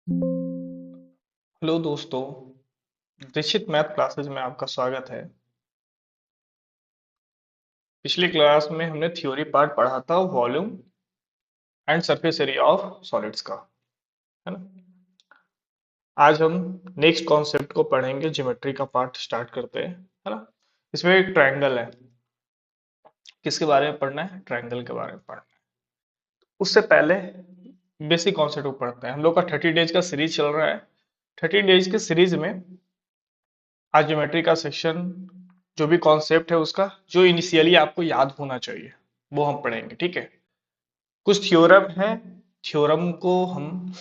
Hello दोस्तों, Dixit math classes में आपका स्वागत है। पिछली क्लास में हमने थ्योरी पार्ट पढ़ा था volume and surface area of solids का, है ना। आज हम नेक्स्ट कॉन्सेप्ट को पढ़ेंगे, ज्योमेट्री का पार्ट स्टार्ट करते हैं, है ना। इसमें एक ट्रायंगल है। किसके बारे में पढ़ना है? ट्रायंगल के बारे में पढ़ना है। उससे पहले बेसिक कॉन्सेप्ट को पढ़ते हैं। हम लोग का 30 डेज का सीरीज चल रहा है। 30 डेज के सीरीज में आज ज्योमेट्री का सेक्शन, जो भी कॉन्सेप्ट है उसका, जो इनिशियली आपको याद होना चाहिए, वो हम पढ़ेंगे, ठीक है। कुछ थ्योरम है। थ्योरम को हम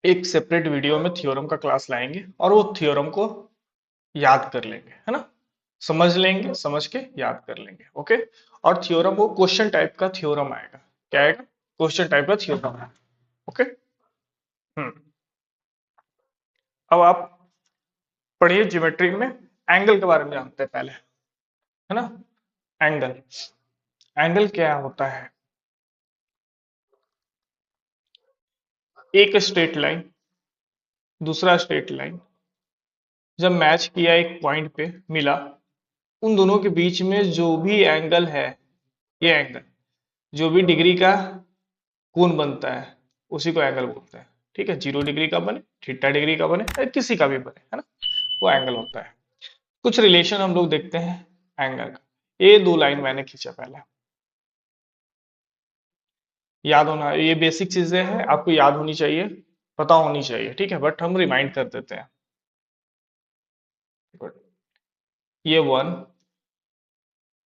एक सेपरेट वीडियो में थ्योरम का क्लास लाएंगे और वो थ्योरम को याद कर लेंगे, है ना। समझ लेंगे, समझ के याद कर लेंगे, ओके। और थ्योरम वो क्वेश्चन टाइप का थ्योरम आएगा। क्या आएगा? क्वेश्चन टाइप का थ्योरम आएगा, ओके। हम्म। अब आप पढ़िए ज्योमेट्री में एंगल के बारे में जानते हैं पहले, है ना। एंगल, एंगल क्या होता है? एक स्ट्रेट लाइन, दूसरा स्ट्रेट लाइन जब मैच किया, एक पॉइंट पे मिला, उन दोनों के बीच में जो भी एंगल है, ये एंगल जो भी डिग्री का कोण बनता है, उसी को एंगल बोलते हैं, ठीक है। 0 डिग्री का बने, थीटा डिग्री का बने, या किसी का भी बने, है ना, वो एंगल होता है। कुछ रिलेशन हम लोग देखते हैं एंगल का। ये दो लाइन मैंने खींचा पहले, याद होना, ये बेसिक चीजें हैं, आपको याद होनी चाहिए, पता होनी चाहिए, ठीक है। बट हम रिमाइंड कर देते हैं। Good. ये 1,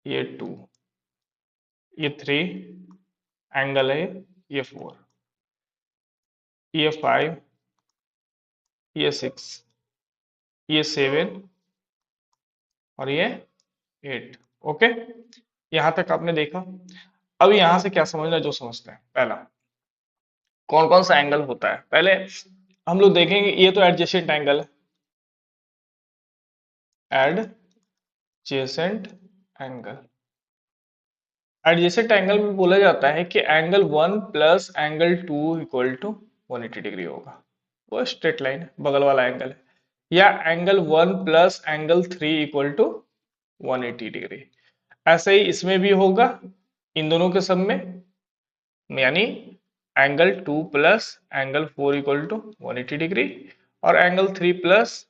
ये 2, ये 3 एंगल है, ये 4, ये 5, ये 6, ये 7 और ये 8, ओके। यहां तक आपने देखा। अब यहां से क्या समझना, जो समझते हैं। पहला, कौन कौन सा एंगल होता है पहले हम लोग देखेंगे। ये तो एडजेसेंट एंगल है, एडजेसेंट एंगल। एडजेसेंट एंगल में बोला जाता है कि angle 1 plus angle 2 equal to 180 degree होगा। वो स्ट्रेट लाइन है, बगल वाला एंगल है। या angle 1 plus angle 3 equal to 180 degree. ऐसे ही इसमें भी होगा, इन दोनों के सब में, यानी angle 2 plus angle 4 equal to 180 degree, और angle 3 plus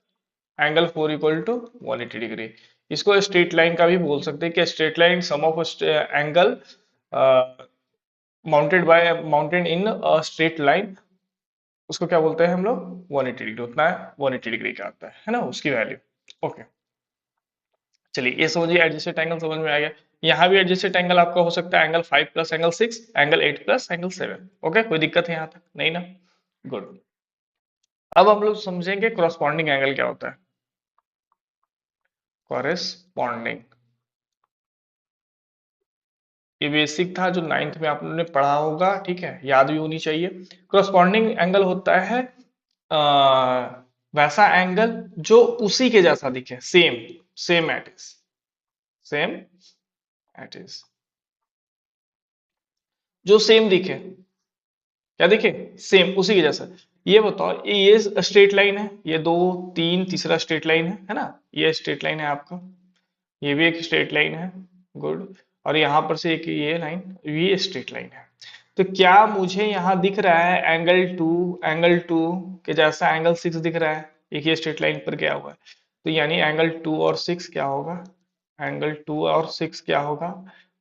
angle 4 equal to 180 degree. इसको स्ट्रेट लाइन का भी बोल सकते हैं कि straight line sum of angle mounted in straight line, उसको क्या बोलते हैं हम लोग? 180 डिग्री। उतना है 180 डिग्री का आता है ना, उसकी वैल्यू, ओके। चलिए, ये समझिए, एडजेसेंट एंगल समझ में आ गया। यहाँ भी एडजेसेंट एंगल आपका हो सकता है angle 5 plus angle 6, angle 8 plus angle 7, okay. कोई दिक्कत है यहाँ तक? नहीं ना, गुड। अब हम लोग समझेंगे क्रॉसपॉन्डिंग एंगल क्या होता है। कॉरेस्पॉन्डिंग, ये बेसिक था जो 9th में आप लोगों ने पढ़ा होगा, ठीक है, याद भी होनी चाहिए। क्रॉसपॉन्डिंग एंगल होता है वैसा एंगल जो उसी के जैसा दिखे, same, same at is, same at is, जो सेम दिखे। क्या दिखे? सेम, उसी के जैसा। ये बताओ, ये स्ट्रेट लाइन है, ये 2 3 तीसरा स्ट्रेट लाइन है ना। ये स्ट्रेट लाइन है आपका, ये भी एक स्ट्रेट लाइन है, गुड। और यहां पर से एक ये लाइन, ये स्ट्रेट लाइन है। तो क्या मुझे यहाँ दिख रहा है एंगल 2 के जैसा एंगल 6 दिख रहा है? एक ये स्ट्रेट लाइन पर क्या हुआ है, तो यानी एंगल 2 और 6 क्या होगा? एंगल 2 और 6 क्या होगा?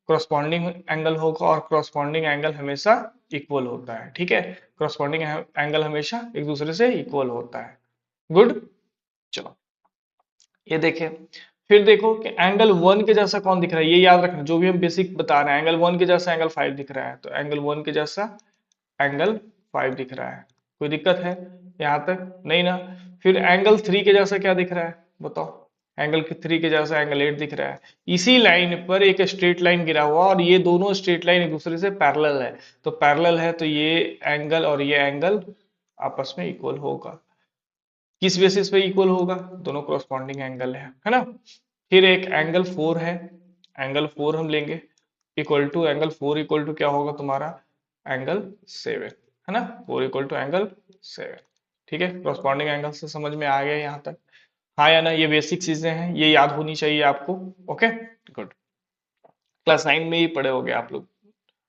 क्रॉसपॉन्डिंग एंगल होगा, और क्रॉसपॉन्डिंग एंगल हमेशा इक्वल होता है, ठीक है। क्रॉसपॉन्डिंग एंगल हमेशा एक दूसरे से इक्वल होता है, गुड। चलो, ये देखें। फिर देखो कि एंगल 1 के जैसा कौन दिख रहा है, ये याद रखना, जो भी हम बेसिक बता रहे हैं। एंगल 1 के जैसा एंगल 5 दिख रहा है, तो एंगल 1 के जैसा एंगल 5 दिख रहा है। कोई दिक्कत है यहाँ तक? नहीं ना। फिर एंगल 3 के जैसा क्या दिख रहा है, बताओ? एंगल 3 के जैसा एंगल 8 दिख रहा है। इसी लाइन पर एक स्ट्रेट लाइन गिरा हुआ, और ये दोनों स्ट्रेट लाइन एक दूसरे से पैरेलल है। तो पैरेलल है, तो ये एंगल और ये एंगल आपस में इक्वल होगा। किस बेसिस पे इक्वल होगा? दोनों क्रॉसपॉन्डिंग एंगल है ना। फिर एक एंगल 4 है, एंगल 4 हम लेंगे, equal to angle 4 equal to क्या होगा तुम्हारा? एंगल 7, है ना, 4 = एंगल 7। ठीक है, कॉरस्पॉन्डिंग एंगल से समझ में आ गया यहाँ तक? हाँ या ना, ये बेसिक चीजें हैं, ये याद होनी चाहिए आपको। Okay, good. क्लास 9 में ही पढ़े होगे आप लोग।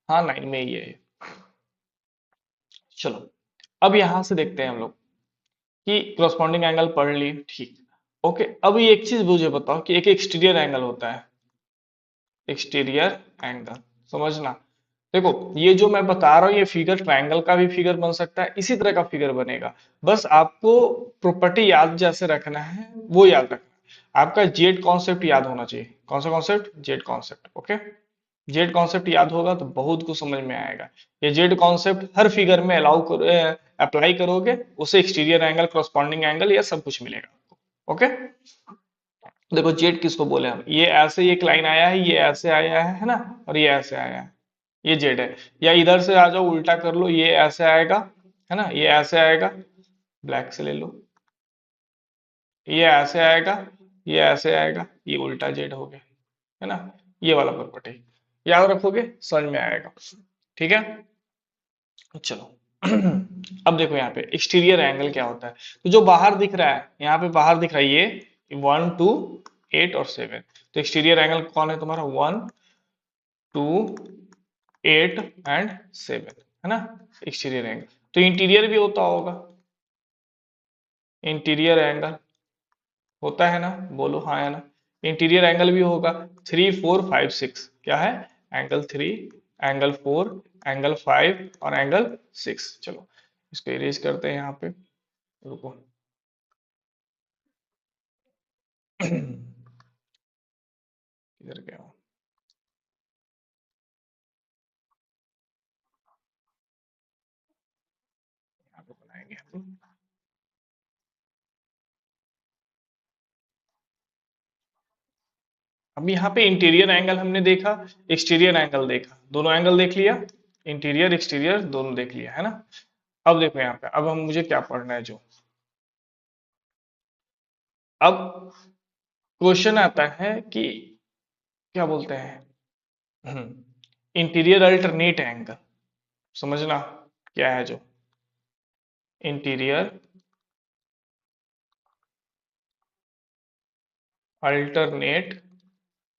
हाँ, 9 में ही है ये। चलो, अब यहां से देखते हैं हम लोग कि कॉरस्पॉन्डिंग एंगल पढ़ लिए, ठीक। ओके, अब ये एक चीज मुझे बताओ कि एक एक्सटीरियर एंगल होता है, एक्सटीरियर एंगल, समझना। देखो, ये जो मैं बता रहा हूँ ये फिगर ट्रायंगल का भी फिगर बन सकता है, इसी तरह का फिगर बनेगा। बस आपको प्रॉपर्टी याद जैसे रखना है वो याद रखना है। आपका जेड कॉन्सेप्ट याद होना चाहिए। कौन सा concept? Z concept. Okay, Z concept याद होगा तो बहुत कुछ समझ में आएगा। ये जेड कॉन्सेप्ट हर फिगर में अलाउ करो, अप्लाई करोगे, उससे एक्सटीरियर एंगल, कॉरस्पॉन्डिंग एंगल, ये सब कुछ मिलेगा आपको। ओके, देखो जेड किसको बोले हम, ये ऐसे एक लाइन आया है, ये ऐसे आया है ना, और ये ऐसे आया है, ये जेड है। या इधर से आ जाओ, उल्टा कर लो, ये ऐसे आएगा, है ना, ये ऐसे आएगा, ब्लैक से ले लो, ये ऐसे आएगा, ये ऐसे आएगा, ये उल्टा जेड हो गया, है ना। ये वाला प्रॉपर्टी याद रखोगे, समझ में आएगा। ठीक है, चलो। अब देखो यहाँ पे एक्सटीरियर एंगल क्या होता है। तो जो बाहर दिख रहा है, यहाँ पे बाहर दिख रहा है ये 1, 2, 8 और 7। तो एक्सटीरियर एंगल कौन है तुम्हारा? 1, 2, 8 एंड 7, है ना, एक्सटीरियर एंगल। तो इंटीरियर भी होता होगा, इंटीरियर एंगल होता है ना, बोलो हाँ या ना। इंटीरियर एंगल भी होगा, 3, 4, 5, 6, क्या है? एंगल 3, एंगल 4, एंगल 5 और एंगल 6। चलो, इसको इरेज करते हैं यहाँ पे, रुको। किधर गया हूँ? यहाँ पे बनाएंगे हम। अब यहाँ पे इंटीरियर एंगल हमने देखा, एक्सटीरियर एंगल देखा, दोनों एंगल देख लिया, इंटीरियर एक्सटीरियर दोनों देख लिया, है ना। अब देखो यहाँ पे, अब हम मुझे क्या पढ़ना है जो, अब क्वेश्चन आता है कि क्या बोलते हैं, इंटीरियर अल्टरनेट एंगल, समझना क्या है जो इंटीरियर अल्टरनेट,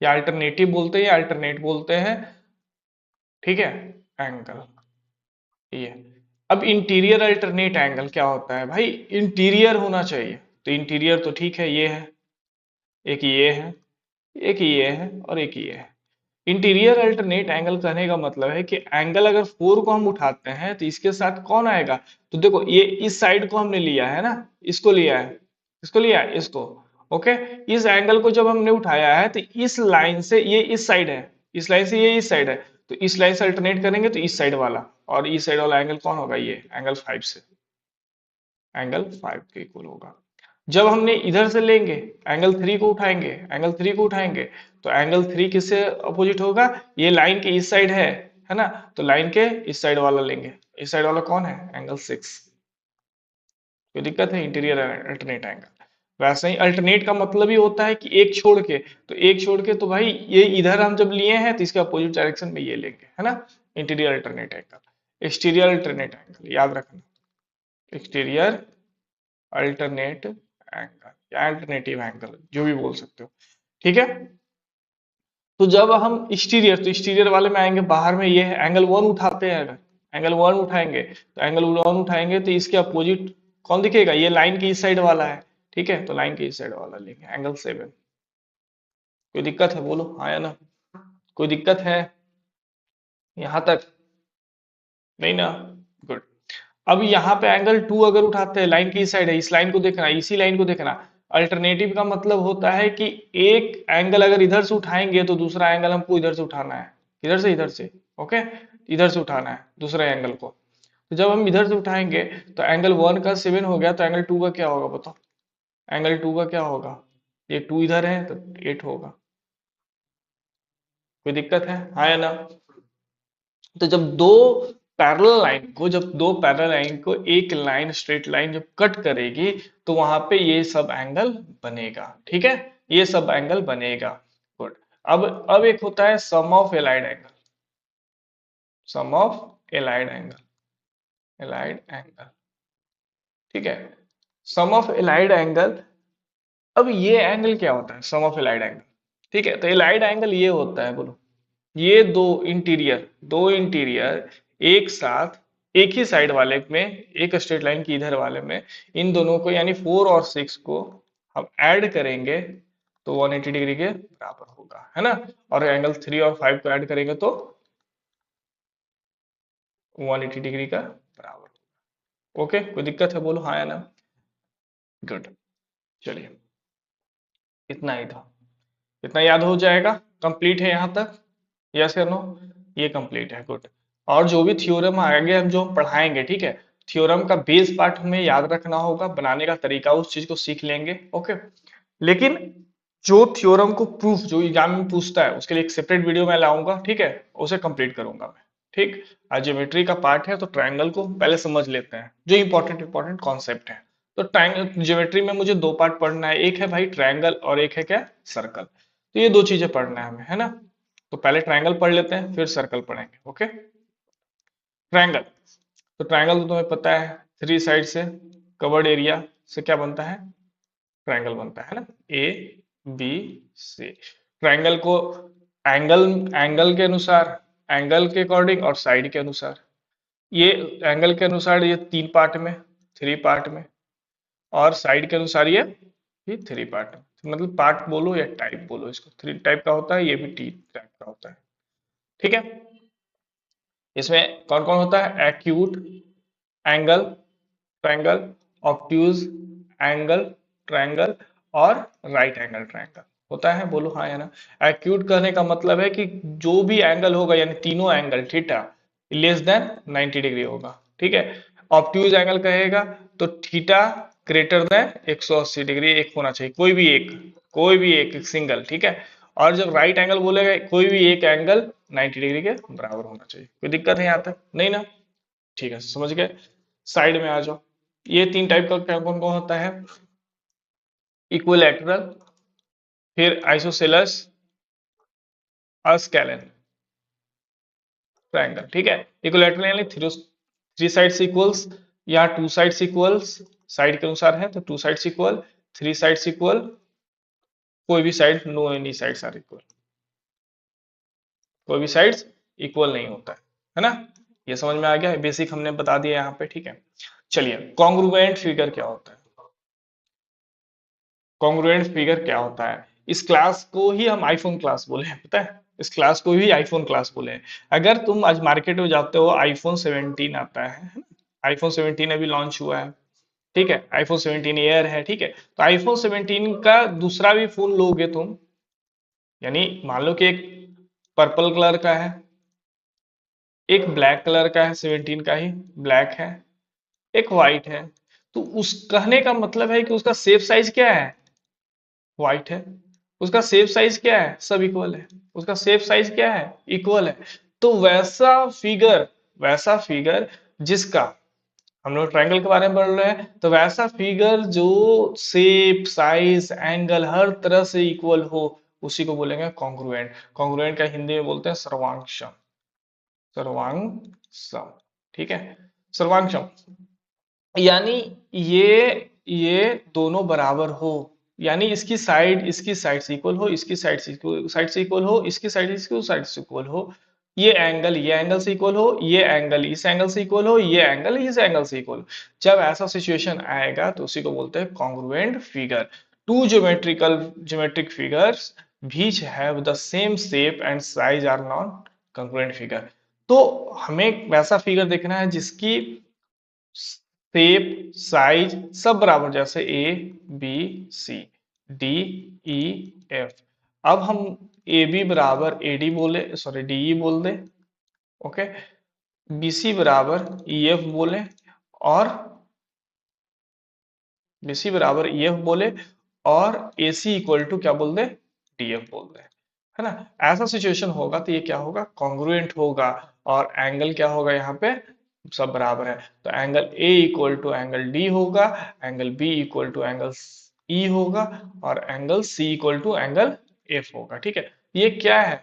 या अल्टरनेटिव बोलते हैं या अल्टरनेट बोलते हैं, ठीक है, एंगल ये। अब इंटीरियर अल्टरनेट एंगल क्या होता है भाई? इंटीरियर होना चाहिए, तो इंटीरियर तो ठीक है, ये है, एक ये है, एक ये है और एक ये है। इंटीरियर अल्टरनेट एंगल कहने का मतलब है कि एंगल अगर 4 को हम उठाते हैं तो इसके साथ कौन आएगा? तो देखो, ये इस साइड को हमने लिया है ना, इसको लिया है, इसको लिया है, इसको। ओके, इस एंगल को जब हमने उठाया है तो इस लाइन से ये इस साइड है, इस लाइन से ये इस साइड है, तो इस लाइन से अल्टरनेट करेंगे तो इस साइड वाला, और इस साइड वाला एंगल कौन होगा? ये एंगल 5 से, एंगल 5 के इक्वल होगा। जब हमने इधर से लेंगे, एंगल 3 को उठाएंगे, एंगल 3 को उठाएंगे, तो एंगल 3 किससे अपोजिट होगा? ये लाइन के इस साइड है ना, तो लाइन के इस साइड वाला लेंगे, इस साइड वाला कौन है? एंगल 6। कोई दिक्कत है? Interior alternate angle. वैसे ही अल्टरनेट का मतलब ही होता है कि एक छोड़ के, तो एक छोड़ के, तो भाई ये इधर हम जब लिए हैं तो इसके अपोजिट डायरेक्शन में ये लेंगे, है ना, interior alternate angle. Exterior alternate angle याद रखना, एक्सटीरियर अल्टरनेट एंगल या अल्टरनेटिव एंगल, जो भी बोल सकते हो, ठीक है। तो जब हम एक्सटीरियर, तो एक्सटीरियर वाले में आएंगे, बाहर में ये है, एंगल 1 उठाते हैं, अगर एंगल 1 उठाएंगे, तो एंगल 1 उठाएंगे तो इसके अपोजिट कौन दिखेगा? ये लाइन की इस साइड वाला है, ठीक है, तो लाइन के इस साइड वाला लेंगे, एंगल 7। कोई दिक्कत है? बोलो हाँ या ना। कोई दिक्कत है यहाँ तक? नहीं ना, गुड। अब यहाँ पे एंगल 2 अगर उठाते हैं, लाइन की साइड है, इस लाइन को देखना, इसी लाइन को देखना। अल्टरनेटिव का मतलब होता है कि एक एंगल अगर इधर से उठाएंगे तो दूसरा एंगल हमको इधर से उठाना है, इधर से, इधर से, ओके, इधर से उठाना है दूसरे एंगल को। तो जब हम इधर से उठाएंगे तो एंगल 1 का 7 हो गया, तो एंगल 2 का क्या होगा बताओ? एंगल 2 का क्या होगा? ये 2 इधर है तो 8 होगा। कोई दिक्कत है हाँ या ना? तो जब दो पैरेलल लाइन को एक लाइन, स्ट्रेट लाइन जब कट करेगी, तो वहां पे ये सब एंगल बनेगा, ठीक है, ये सब एंगल बनेगा। गुड। अब एक होता है sum of allied angle, sum of allied angle, allied angle, ठीक है। सम ऑफ एलाइड एंगल, अब ये एंगल क्या होता है, सम ऑफ एलाइड एंगल, ठीक है। तो एलाइड एंगल ये होता है, बोलो, ये दो इंटीरियर एक साथ, एक ही साइड वाले में, एक स्ट्रेट लाइन की इधर वाले में, इन दोनों को यानी 4 और 6 को हम ऐड करेंगे तो 180 डिग्री के बराबर होगा, है ना। और एंगल 3 और 5 को ऐड करेंगे तो 180 डिग्री का बराबर। ओके, कोई दिक्कत है, बोलो हाँ या ना। गुड, चलिए, इतना ही था, इतना याद हो जाएगा, कंप्लीट है यहाँ तक, यस या नो, ये कंप्लीट है, गुड। और जो भी थ्योरम आगे हम जो पढ़ाएंगे, ठीक है, थ्योरम का बेस पार्ट हमें याद रखना होगा, बनाने का तरीका उस चीज को सीख लेंगे, ओके। लेकिन जो थ्योरम को प्रूफ जो एग्जाम में पूछता है उसके लिए एक सेपरेट वीडियो मैं लाऊंगा, ठीक है, उसे कंप्लीट करूंगा मैं, ठीक। आज ज्योमेट्री का पार्ट है तो ट्रायंगल को पहले समझ लेते हैं, जो इंपॉर्टेंट इंपॉर्टेंट कॉन्सेप्ट है। तो ट्रायंगल ज्योमेट्री में मुझे दो पार्ट पढ़ना है, एक है भाई ट्रायंगल और एक है क्या, सर्कल। तो ये दो चीजें पढ़ना है हमें, है ना। तो पहले ट्रायंगल पढ़ लेते हैं, फिर सर्कल पढ़ेंगे, ओके। ट्रायंगल, तो ट्रायंगल तो तुम्हें पता है, 3 साइड से कवर्ड एरिया से क्या बनता है, ट्रायंगल बनता है ना, ए बी सी। ट्रायंगल को एंगल, एंगल के अनुसार, एंगल के अकॉर्डिंग और साइड के अनुसार, ये एंगल के अनुसार ये 3 पार्ट में, 3 पार्ट में, और साइड के अनुसार ये भी 3 पार्ट में। तो मतलब पार्ट बोलो या टाइप बोलो, इसको 3 टाइप का होता है, ये भी 3 टाइप का होता है, ठीक है। इसमें कौन कौन होता है, acute angle triangle, obtuse angle triangle, और राइट एंगल ट्रायंगल होता है, बोलो हाँ या ना। एक्यूट कहने का मतलब है कि जो भी एंगल होगा, यानी तीनों angle theta less than 90 degree होगा, ठीक है। ऑब्ट्यूज एंगल कहेगा तो थीटा ग्रेटर देन 180 डिग्री एक होना चाहिए, कोई भी एक, कोई भी एक सिंगल, ठीक है। और जब राइट एंगल बोलेगा, कोई भी एक एंगल 90 डिग्री के बराबर होना चाहिए। कोई दिक्कत है यहाँ तक, नहीं ना, ठीक है, समझ गए। साइड में आ जाओ, ये 3 टाइप का क्या कौन कौन होता है, इक्विलैटरल, फिर आइसोसेलेस और स्केलन ट्रायंगल, ठीक है। इक्विलैटरल यानी थ्री थ्री साइड्स इक्वल्स, या 2 साइड्स इक्वल्स, साइड के अनुसार है तो 2 साइड्स इक्वल, 3 साइड्स इक्वल, कोई भी side, no any sides are equal, कोई भी साइड्स इक्वल नहीं होता है ना। ये समझ में आ गया, बेसिक हमने बता दिया यहाँ पे, ठीक है। चलिए, कॉन्ग्रुएंट फिगर क्या होता है, कॉन्ग्रुएंट फिगर क्या होता है, इस क्लास को ही हम आईफोन क्लास बोले हैं, पता है, इस क्लास को ही आईफोन क्लास बोले हैं। अगर तुम आज मार्केट में जाते हो, आईफोन 17 आता है ना, आईफोन 17 अभी लॉन्च हुआ है, ठीक है, आईफोन 17 एयर है, ठीक है। तो आईफोन 17 का दूसरा भी फोन लोगे तुम, यानी मान लो कि एक पर्पल कलर का है, एक ब्लैक कलर का है, 17 का ही ब्लैक है, एक व्हाइट है, तो उस कहने का मतलब है कि उसका सेफ साइज क्या है, व्हाइट है। उसका सेफ साइज क्या है, सब इक्वल है, उसका सेफ साइज क्या है, इक्वल है। तो वैसा फिगर जिसका, हम लोग ट्रायंगल के बारे में पढ़ रहे हैं, तो वैसा फिगर जो शेप साइज एंगल हर तरह से इक्वल हो, उसी को बोलेंगे कॉन्ग्रुएंट। कॉन्ग्रुएंट का हिंदी में बोलते हैं सर्वांगसम, सर्वांगसम, ठीक है, सर्वांगसम, यानी ये दोनों बराबर हो, यानी इसकी साइड से इक्वल हो, इसकी साइड से इक्वल हो, इसकी साइड से इक्वल हो, ये एंगल से इक्वल हो, ये एंगल इस एंगल से इक्वल हो, ये एंगल इस एंगल से इक्वल हो। जब ऐसा सिचुएशन आएगा तो उसी को बोलते हैं congruent figure. Two geometric figures which have the same shape and size are not congruent figure। तो हमें वैसा फिगर देखना है जिसकी शेप साइज सब बराबर, जैसे A B C D E F. अब हम ए बी बराबर ए डी बोले, सॉरी डी ई बोल दे, ओके, बी सी बराबर ई एफ बोले, और बी सी बराबर ई एफ बोले, और ए सी इक्वल टू क्या बोल दे, डी एफ बोल दे, है ना। ऐसा सिचुएशन होगा तो ये क्या होगा, कॉन्ग्रुएंट होगा, और एंगल क्या होगा यहाँ पे, सब बराबर है। तो angle A equal to angle D होगा, angle B equal to angle E होगा, और angle C equal to angle F होगा, ठीक है। ये क्या है,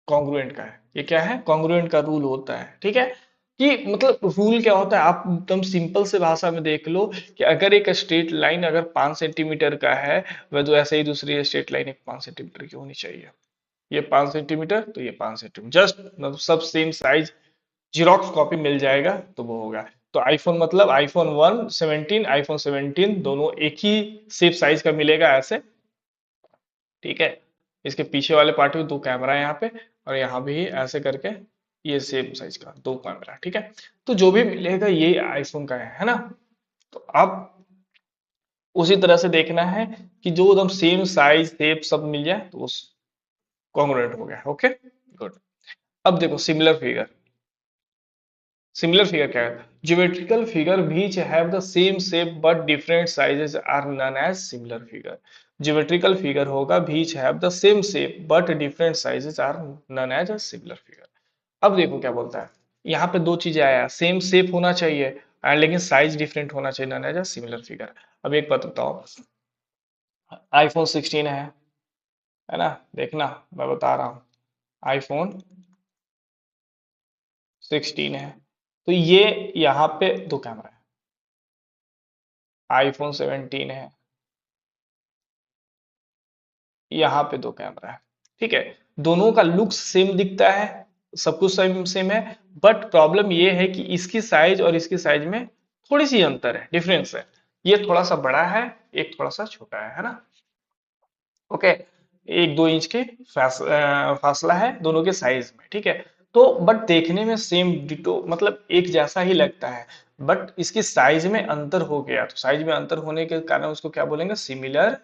कॉन्ग्रुएंट का है, ये क्या है, कॉन्ग्रुएंट का रूल होता है, ठीक है। कि मतलब रूल क्या होता है, आप एकदम सिंपल से भाषा में देख लो कि अगर एक स्ट्रेट लाइन अगर 5 सेंटीमीटर का है, वह तो ऐसे ही दूसरी स्ट्रेट लाइन एक 5 सेंटीमीटर की होनी चाहिए। ये 5 सेंटीमीटर तो ये 5 सेंटीमीटर, जस्ट मतलब सब सेम साइज, जीरोक्स कॉपी मिल जाएगा तो वो होगा। तो आईफोन मतलब आईफोन 17, आईफोन 17 दोनों एक ही सेम साइज का मिलेगा ऐसे, ठीक है। इसके पीछे वाले पार्ट में दो कैमरा है यहाँ पे, और यहाँ भी ऐसे करके ये सेम साइज का दो कैमरा, ठीक है। तो जो भी मिलेगा ये आईफोन का है ना। तो अब उसी तरह से देखना है कि जो एकदम सेम साइज शेप सब मिल जाए तो उस कॉन्ग्रुएंट हो गया। Okay good. अब देखो सिमिलर फिगर। सिमिलर फिगर क्या है? Geometrical figure which have the same shape but different sizes are known as similar figure. Geometrical figure होगा which have the same shape but different sizes are known as similar figure. अब देखो क्या बोलता है, यहाँ पे दो चीजें आया, सेम शेप होना चाहिए लेकिन साइज डिफरेंट होना चाहिए, नोन एज सिमिलर फिगर। अब एक बात बताओ, आईफोन 16 है ना, देखना मैं बता रहा हूँ, आईफोन 16 है, तो ये यहाँ पे दो कैमरा है। आईफोन 17 है, यहाँ पे दो कैमरा है, ठीक है। दोनों का लुक सेम दिखता है, सब कुछ सेम सेम है, बट प्रॉब्लम ये है कि इसकी साइज और इसकी साइज में थोड़ी सी अंतर है, डिफरेंस है। ये थोड़ा सा बड़ा है, एक थोड़ा सा छोटा है ना। ओके, 1-2 इंच के फासला है दोनों के साइज में, ठीक है। तो बट देखने में सेम डिटो मतलब एक जैसा ही लगता है, बट इसकी साइज में अंतर हो गया, तो साइज में अंतर होने के कारण उसको क्या बोलेंगे? Similar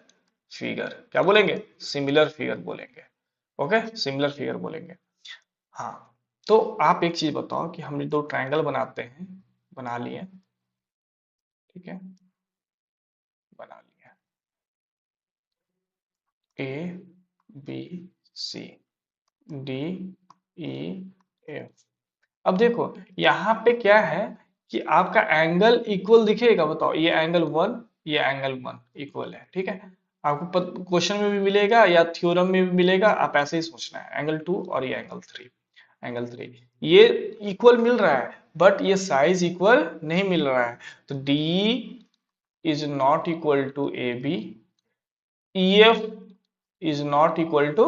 figure. क्या बोलेंगे? सिमिलर फिगर बोलेंगे। ओके, सिमिलर फिगर बोलेंगे। हाँ, तो आप एक चीज बताओ कि हम दो ट्रायंगल बनाते हैं, बना लिए, ठीक है, बना लिया, A B C D E F. अब देखो यहाँ पे क्या है कि आपका एंगल इक्वल दिखेगा, बताओ ये एंगल 1, ये एंगल 1 इक्वल है, ठीक है। आपको क्वेश्चन में भी मिलेगा या थ्योरम में भी मिलेगा, आप ऐसे ही सोचना है, एंगल 2 और ये एंगल 3 ये इक्वल मिल रहा है, बट ये साइज इक्वल नहीं मिल रहा है। तो D is not equal to A B, E F is not equal to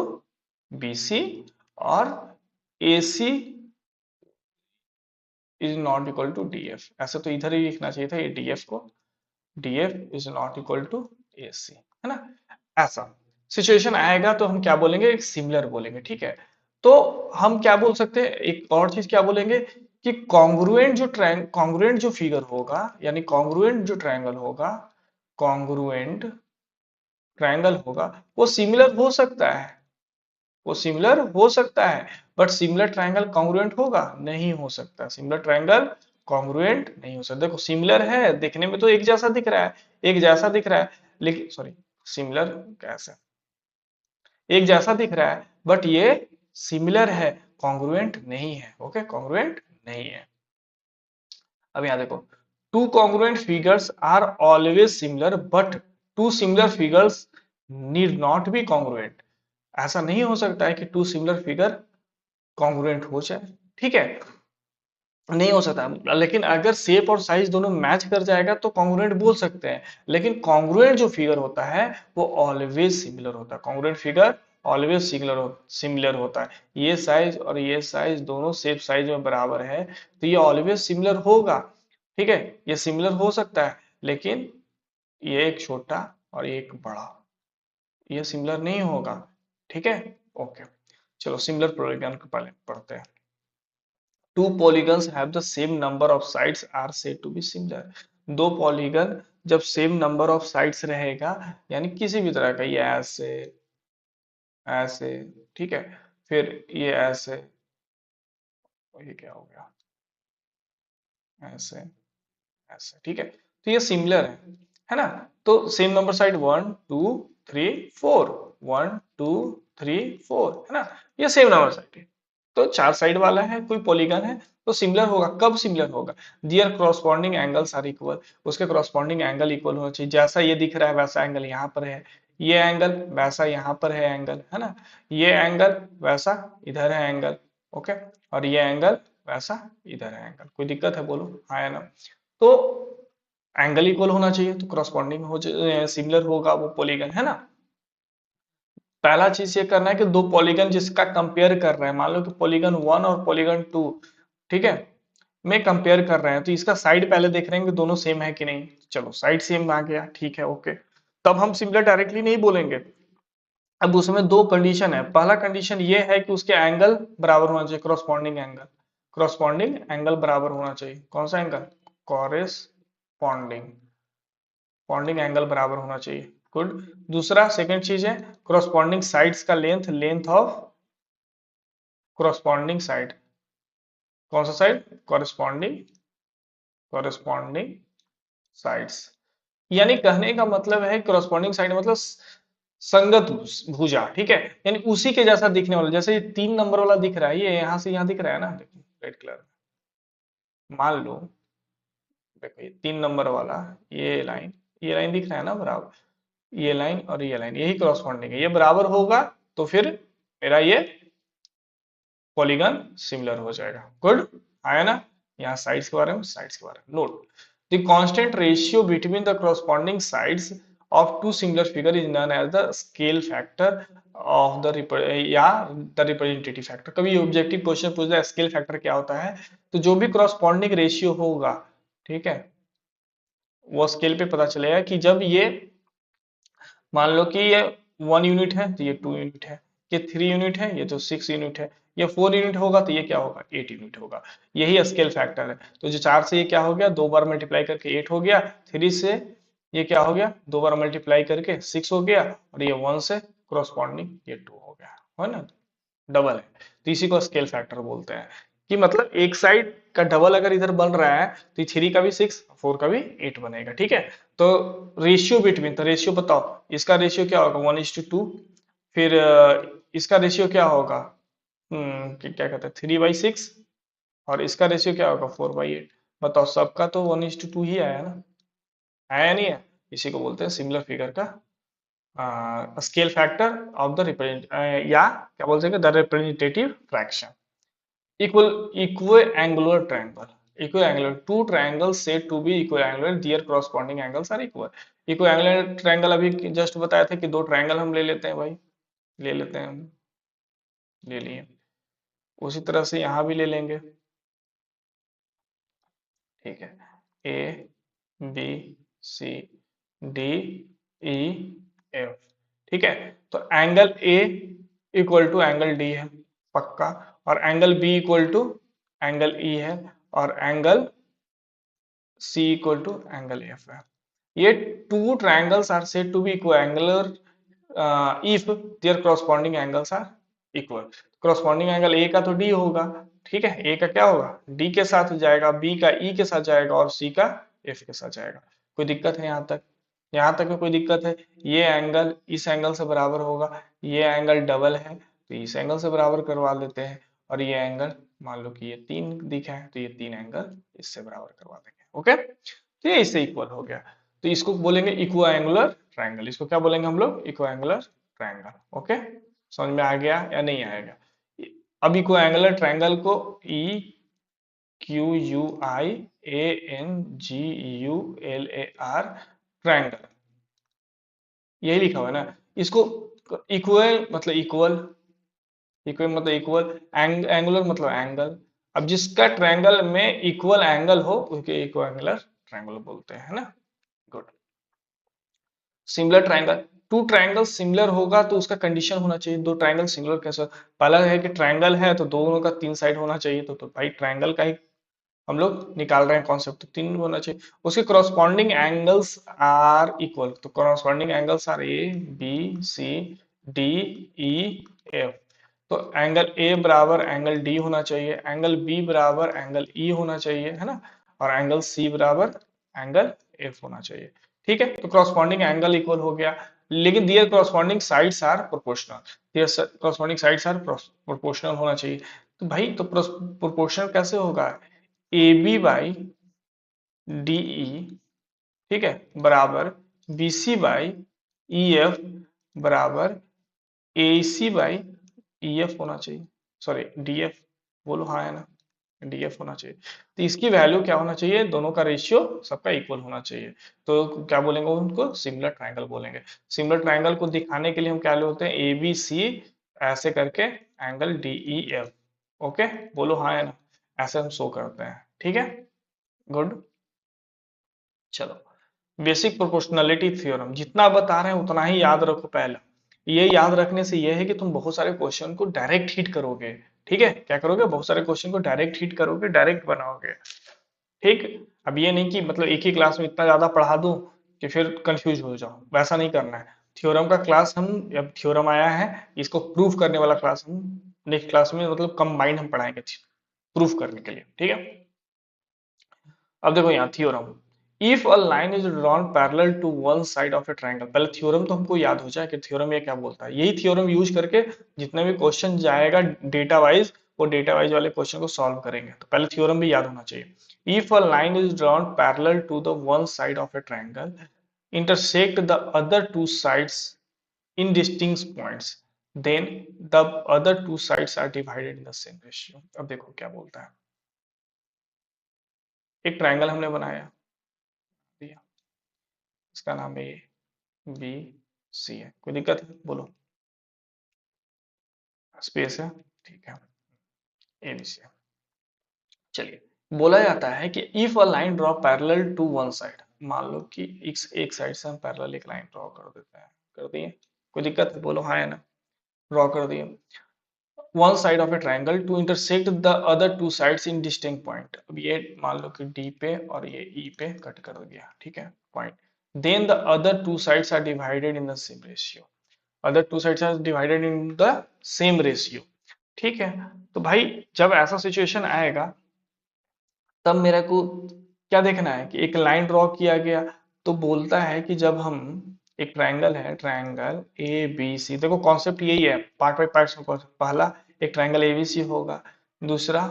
B C, और A C is not equal to D F. ऐसे तो इधर ही लिखना चाहिए था ये डी एफ को, D F is not equal to A C, है ना। ऐसा सिचुएशन आएगा तो हम क्या बोलेंगे? एक सिमिलर बोलेंगे, ठीक है। तो हम क्या बोल सकते हैं, एक और चीज क्या बोलेंगे कि कॉन्ग्रुएंट जो फिगर होगा, यानी कॉन्ग्रुएंट जो ट्रायंगल होगा, कॉन्ग्रुएंट ट्रायंगल होगा, वो सिमिलर हो सकता है, वो सिमिलर हो सकता है, बट सिमिलर ट्रायंगल कॉन्ग्रुएंट होगा? नहीं हो सकता, सिमिलर ट्रायंगल कॉन्ग्रुएंट नहीं हो सकता। देखो सिमिलर है, देखने में तो एक जैसा दिख रहा है, एक जैसा दिख रहा है, लेकिन सॉरी, सिमिलर कैसे, एक जैसा दिख रहा है बट ये सिमिलर है, कॉन्ग्रुएंट नहीं है। ओके, कॉन्ग्रुएंट नहीं है। अब यहाँ देखो, two congruent figures are always similar but two similar figures need not be congruent. ऐसा नहीं हो सकता है कि टू सिमिलर फिगर कॉन्ग्रुएंट हो जाए, ठीक है, नहीं हो सकता। लेकिन अगर शेप और साइज दोनों मैच कर जाएगा तो कॉन्ग्रुएंट बोल सकते हैं। लेकिन कॉन्ग्रुएंट जो फिगर होता है वो ऑलवेज सिमिलर होता है, कॉन्ग्रुएंट फिगर ऑलवेज सिमिलर होता है। ये साइज और ये साइज दोनों शेप साइज में बराबर है, तो ये ऑलवेज सिमिलर होगा, ठीक है। ये सिमिलर हो सकता है, लेकिन ये एक छोटा और ये एक बड़ा, ये सिमिलर नहीं होगा, ठीक है। ओके, चलो सिमिलर पॉलीगॉन को पहले पढ़ते हैं। Two polygons have the same number of sides are said to be similar। दो पॉलीगन जब सेम नंबर ऑफ साइड्स रहेगा, यानी किसी भी तरह का, ये ऐसे ऐसे, ठीक है, फिर ये ऐसे, ये क्या हो गया, ऐसे ऐसे, ठीक है, तो ये सिमिलर है ना। तो सेम नंबर साइड 1 2 3 4, 1 2 3 4, है ना, ये सेम नंबर साइड है। तो चार साइड वाला है, कोई पॉलीगन है, तो सिमिलर होगा। कब सिमिलर होगा? दियर क्रॉसपॉन्डिंग एंगल्स आर इक्वल, उसके क्रॉसपॉन्डिंग एंगल इक्वल होना चाहिए। जैसा ये दिख रहा है वैसा एंगल यहाँ पर है, ये एंगल वैसा यहाँ पर है एंगल, है ना, ये एंगल वैसा इधर है एंगल, ओके, और ये एंगल वैसा इधर है एंगल। कोई दिक्कत है बोलो, हाँ है ना। तो एंगल इक्वल होना चाहिए तो करॉस्पॉन्डिंग हो सिमिलर होगा वो पॉलीगन, है ना। पहला चीज ये करना है कि दो पॉलीगन जिसका कंपेयर कर रहे हैं, मान लो कि पॉलीगन 1 और पॉलीगन 2, ठीक है, में कंपेयर कर रहे हैं, तो इसका साइड पहले देख रहे हैं कि दोनों सेम है कि नहीं। चलो साइड सेम आ गया, ठीक है, ओके। तब हम सिमिलर डायरेक्टली नहीं बोलेंगे। अब उसमें दो कंडीशन है। पहला कंडीशन ये है कि उसके एंगल बराबर होना चाहिए, करॉस्पॉन्डिंग एंगल, करॉस्पॉन्डिंग एंगल बराबर होना चाहिए। कौन सा एंगल? कॉरेस्पॉन्डिंग पॉन्डिंग एंगल बराबर होना चाहिए। गुड। दूसरा सेकंड चीज है करॉस्पॉन्डिंग साइड्स का लेंथ, लेंथ ऑफ करॉस्पॉन्डिंग साइड। कौन सा साइड? Corresponding, corresponding sides. यानी कहने का मतलब है करॉस्पॉन्डिंग साइड मतलब संगत भुजा, ठीक है, यानी उसी के जैसा दिखने वाला। जैसे ये 3 नंबर वाला दिख रहा है, ये यहां से यहां दिख रहा है ना, देखो रेड कलर। मान लो देखो ये 3 नंबर वाला, ये लाइन दिख रहा है ना बराबर, ये लाइन और ये लाइन, यही करॉस्पॉन्डिंग है। ये बराबर होगा तो फिर मेरा ये पॉलीगन सिमिलर हो जाएगा। गुड, आया ना। यहाँ साइड्स के बारे में, साइड्स के बारे में note. The constant ratio between the corresponding sides of two similar figure is known as the scale factor of the या द रिप्रेजेंटेटिव फैक्टर। कभी ऑब्जेक्टिव क्वेश्चन पूछता है स्केल फैक्टर क्या होता है, तो जो भी corresponding रेशियो होगा, ठीक है, वो स्केल पे पता चलेगा कि जब ये मान लो कि ये 1 यूनिट है तो ये 2 यूनिट है, ये 3 यूनिट है, ये तो 6 यूनिट है, ये 4 यूनिट होगा तो ये क्या होगा? 8 यूनिट होगा। यही स्केल फैक्टर है। तो जो 4 से ये क्या हो गया? 2 बार मल्टीप्लाई करके 8 हो गया। 3 से ये क्या हो गया? 2 बार मल्टीप्लाई करके 6 हो गया। और ये 1 से क्रॉसपॉन्डिंग ये 2 हो गया, है ना, डबल है। तो इसी को स्केल फैक्टर बोलते हैं। कि मतलब एक साइड का डबल अगर इधर बन रहा है तो 3 का भी 6, 4 का भी 8 बनेगा, ठीक है। तो रेशियो बिटवीन, तो रेशियो बताओ, इसका रेशियो क्या होगा? 1:2। फिर इसका रेशियो क्या होगा? क्या कहते हैं, 3/6। और इसका रेशियो क्या होगा? 4/8। बताओ, सबका तो 1:2 ही आया ना, आया नहीं है। इसी को बोलते हैं सिमिलर फिगर का scale factor of the represent, या क्या बोल सकते हैं, the representative fraction. equiangular triangle, equiangular two triangles said to be equiangular, their corresponding angles are equal। equiangular triangle अभी जस्ट बताया था कि दो ट्रायंगल हम ले लेते हैं भाई, ले लेते हैं हम, ले लिए। उसी तरह से यहां भी ले लेंगे, ठीक है। A B C D E F, ठीक है। तो angle A equal to angle D है पक्का, और angle B equal to angle E है, और angle C equal to angle F है। ये two triangles are said to be equiangular if their corresponding angles are equal। corresponding angle A का तो D होगा, ठीक है, A का क्या होगा? D के साथ जाएगा, B का E के साथ जाएगा, और C का F के साथ जाएगा। कोई दिक्कत है यहाँ तक? यहाँ तक में कोई दिक्कत है? ये एंगल इस एंगल से बराबर होगा, ये एंगल डबल है तो इस एंगल से बराबर करवा लेते हैं, और ये एंगल मान लो कि ये 3 दिखा है तो ये 3 एंगल इससे बराबर करवा देंगे, ओके। तो ये इससे इक्वल हो गया। तो इसको बोलेंगे इक्वा एंगुलर ट्राइंगल। इसको क्या बोलेंगे हम लोग? इक्वा एंगुलर ट्राइंगल, ओके। समझ में आ गया या नहीं आएगा? अब इक्वा एंगुलर ट्राइंगल को EQUIANGULAR ट्राइंगल, यही लिखा हुआ है ना। इसको इक्वल मतलब इक्वल, इक्वल मतलब इक्वल, एंगुलर मतलब एंगल। अब जिसका ट्रायंगल में इक्वल एंगल हो उसके इक्विएंगुलर ट्रायंगल बोलते हैं, है ना। Good. Similar triangle, two triangle similar होगा तो उसका कंडीशन होना चाहिए। दो ट्रायंगल सिमिलर कैसे? पहला है कि ट्रायंगल है तो दोनों का 3 साइड होना चाहिए, तो भाई ट्रायंगल का ही हम लोग निकाल रहे हैं कॉन्सेप्ट, तो 3 होना चाहिए। उसके करॉस्पॉन्डिंग एंगल्स आर इक्वल, तो corresponding angles are A B C D E F. तो एंगल ए बराबर एंगल डी होना चाहिए, एंगल बी बराबर एंगल ई होना चाहिए, है ना, और एंगल सी बराबर एंगल एफ होना चाहिए, ठीक है। तो करॉस्पॉन्डिंग एंगल इक्वल हो गया, लेकिन their corresponding sides are proportional, their corresponding sides are proportional होना चाहिए। तो भाई तो प्रोपोर्शनल कैसे होगा? A B by D E, ठीक है, बराबर B C by E F बराबर A C by E F होना चाहिए। सॉरी डी एफ, बोलो हाँ है ना। डीएफ होना चाहिए। तो इसकी वैल्यू क्या होना चाहिए, दोनों का रेशियो सबका इक्वल होना चाहिए। तो क्या बोलेंगे उनको, सिमिलर ट्राइंगल बोलेंगे। सिमिलर ट्राइंगल को दिखाने के लिए हम क्या लेते हैं, ए बी सी ऐसे करके angle D E F. Okay, बोलो हाँ है ना, ऐसे हम शो करते हैं। ठीक है, गुड। चलो, बेसिक प्रोपोर्शनलिटी थ्योरम, जितना बता रहे हैं उतना ही याद रखो पहले। ये याद रखने से ये है कि तुम बहुत सारे क्वेश्चन को डायरेक्ट हिट करोगे। ठीक है, क्या करोगे, बहुत सारे क्वेश्चन को डायरेक्ट हिट करोगे, डायरेक्ट बनाओगे। ठीक। अब ये नहीं कि मतलब एक ही क्लास में इतना ज्यादा पढ़ा दूं कि फिर कंफ्यूज हो जाओ, वैसा नहीं करना है। थ्योरम का क्लास हम, अब थ्योरम आया है, इसको प्रूफ करने वाला क्लास हम नेक्स्ट क्लास में मतलब कंबाइंड हम पढ़ाएंगे प्रूफ करने के लिए। ठीक है, अब देखो यहाँ theorem, if a line is drawn parallel to one side of a triangle. पहले थ्योरम तो हमको याद हो जाए कि थ्योरम ये क्या बोलता है। यही थ्योरम यूज करके जितने भी क्वेश्चन जाएगा डेटा वाइज, वो डेटा वाइज वाले क्वेश्चन को सॉल्व करेंगे। तो पहले थ्योरम भी याद होना चाहिए। If a line is drawn parallel to the one side of a triangle intersect the other two sides in distinct points, then the other two sides are divided in the same ratio। अब देखो क्या बोलता है, एक triangle हमने बनाया, इसका नाम है ए बी सी है, कोई दिक्कत है बोलो, स्पेस है, ठीक है, ए बी सी है। चलिए, बोला जाता है कि if a line draw parallel to one side, मान लो कि एक साइड से हम पैरेलल एक लाइन ड्रॉ कर देते हैं, कर दिए, कोई दिक्कत है बोलो हाँ है ना, ड्रॉ कर दिए, one side of a triangle to intersect the other two sides in distinct point. अब ये मान लो कि डी पे और ये ई पे कट कर दिया, ठीक है, point, then the other two sides are divided in the same ratio, other two sides are divided in the same ratio. ठीक है, तो भाई जब ऐसा सिचुएशन आएगा तब मेरे को क्या देखना है कि एक लाइन ड्रॉ किया गया, तो बोलता है कि जब हम, एक ट्रायंगल है, ट्रायंगल ए बी सी, देखो कॉन्सेप्ट यही है, पार्ट बाय पार्ट में। पहला एक ट्रायंगल एबीसी होगा, दूसरा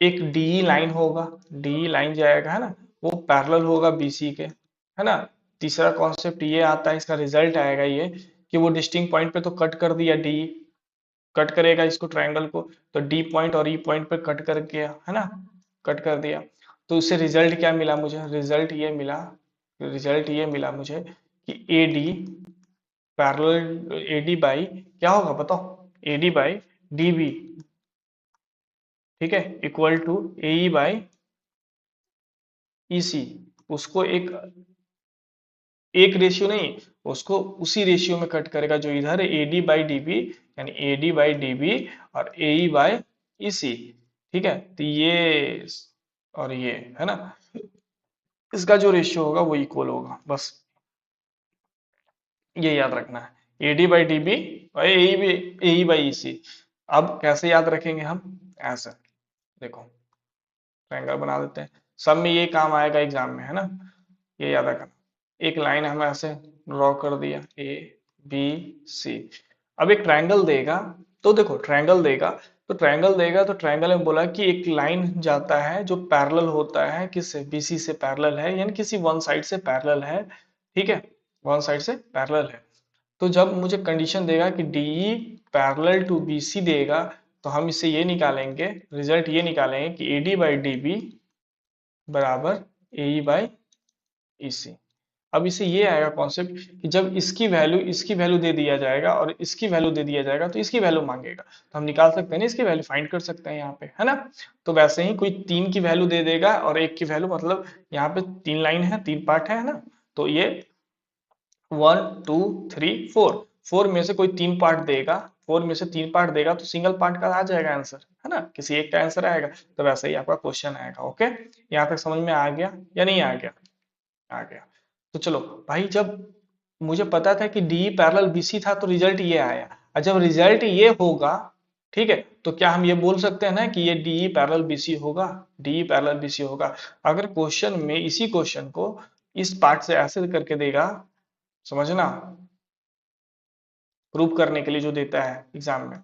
एक डी लाइन होगा, डी लाइन जाएगा है ना, वो पैरेलल होगा बीसी के, है ना। तीसरा कॉन्सेप्ट ये आता है, इसका रिजल्ट आएगा ये कि वो डिस्टिंक्ट पॉइंट पे तो कट कर दिया, डी कट करेगा इसको ट्रायंगल को, तो डी पॉइंट और ई पॉइंट पे कट कर गया है ना, कट कर दिया। तो उससे रिजल्ट क्या मिला मुझे, रिजल्ट ये मिला मुझे कि A D parallel, A D by क्या होगा बताओ, A D by D B, ठीक है, equal to A E by E C. उसको एक एक रेशियो नहीं, उसको उसी रेशियो में कट करेगा जो इधर है, A D by D B, यानी A D by D B और ए ई बाई ई सी। ठीक है, तो ये और ये है ना, इसका जो रेशियो होगा वो इक्वल होगा, बस ये याद रखना है, A D by D B और ए ई बाई ई सी। अब कैसे याद रखेंगे हम, ऐसे देखो, ट्रायंगल बना देते हैं, सब में ये काम आएगा एग्जाम में, है ना, ये याद रखना। एक लाइन हमें ऐसे ड्रॉ कर दिया, ए बी सी। अब एक ट्रायंगल देगा, तो देखो ट्रायंगल देगा, तो ट्रायंगल में बोला कि एक लाइन जाता है जो पैरेलल होता है किससे, बीसी से पैरेलल है, यानी किसी वन साइड से पैरेलल है। ठीक है, वन साइड से पैरेलल है। तो जब मुझे कंडीशन देगा कि डी पैरेलल टू बीसी देगा, तो हम इससे ये निकालेंगे, रिजल्ट ये निकालेंगे कि A D by D B बराबर ए ई बाई ई सी। अब इसे ये आएगा कॉन्सेप्ट कि जब इसकी वैल्यू दे दिया जाएगा और इसकी वैल्यू दे दिया जाएगा, तो इसकी वैल्यू मांगेगा, तो हम निकाल सकते हैं ना, इसकी वैल्यू फाइंड कर सकते हैं यहाँ पे, है ना। तो वैसे ही कोई तीन की वैल्यू दे देगा और एक की वैल्यू, मतलब यहाँ पे तीन लाइन है, तीन पार्ट है ना, तो ये 1 2 3 4, फोर में से कोई तीन पार्ट देगा, फोर में से तीन पार्ट देगा तो सिंगल पार्ट का आ जाएगा आंसर, है ना, किसी एक का आंसर आएगा। तो वैसे ही आपका क्वेश्चन आएगा। ओके, यहाँ तक समझ में आ गया या नहीं आ गया, आ गया। तो चलो भाई, जब मुझे पता था कि डी पैरेलल बीसी था तो रिजल्ट ये आया, और जब रिजल्ट ये होगा, ठीक है, तो क्या हम ये बोल सकते हैं ना कि ये डी पैरेलल बीसी होगा, डी पैरेलल बीसी होगा। अगर क्वेश्चन में इसी क्वेश्चन को इस पार्ट से ऐसे करके देगा, समझना, प्रूव करने के लिए जो देता है एग्जाम में,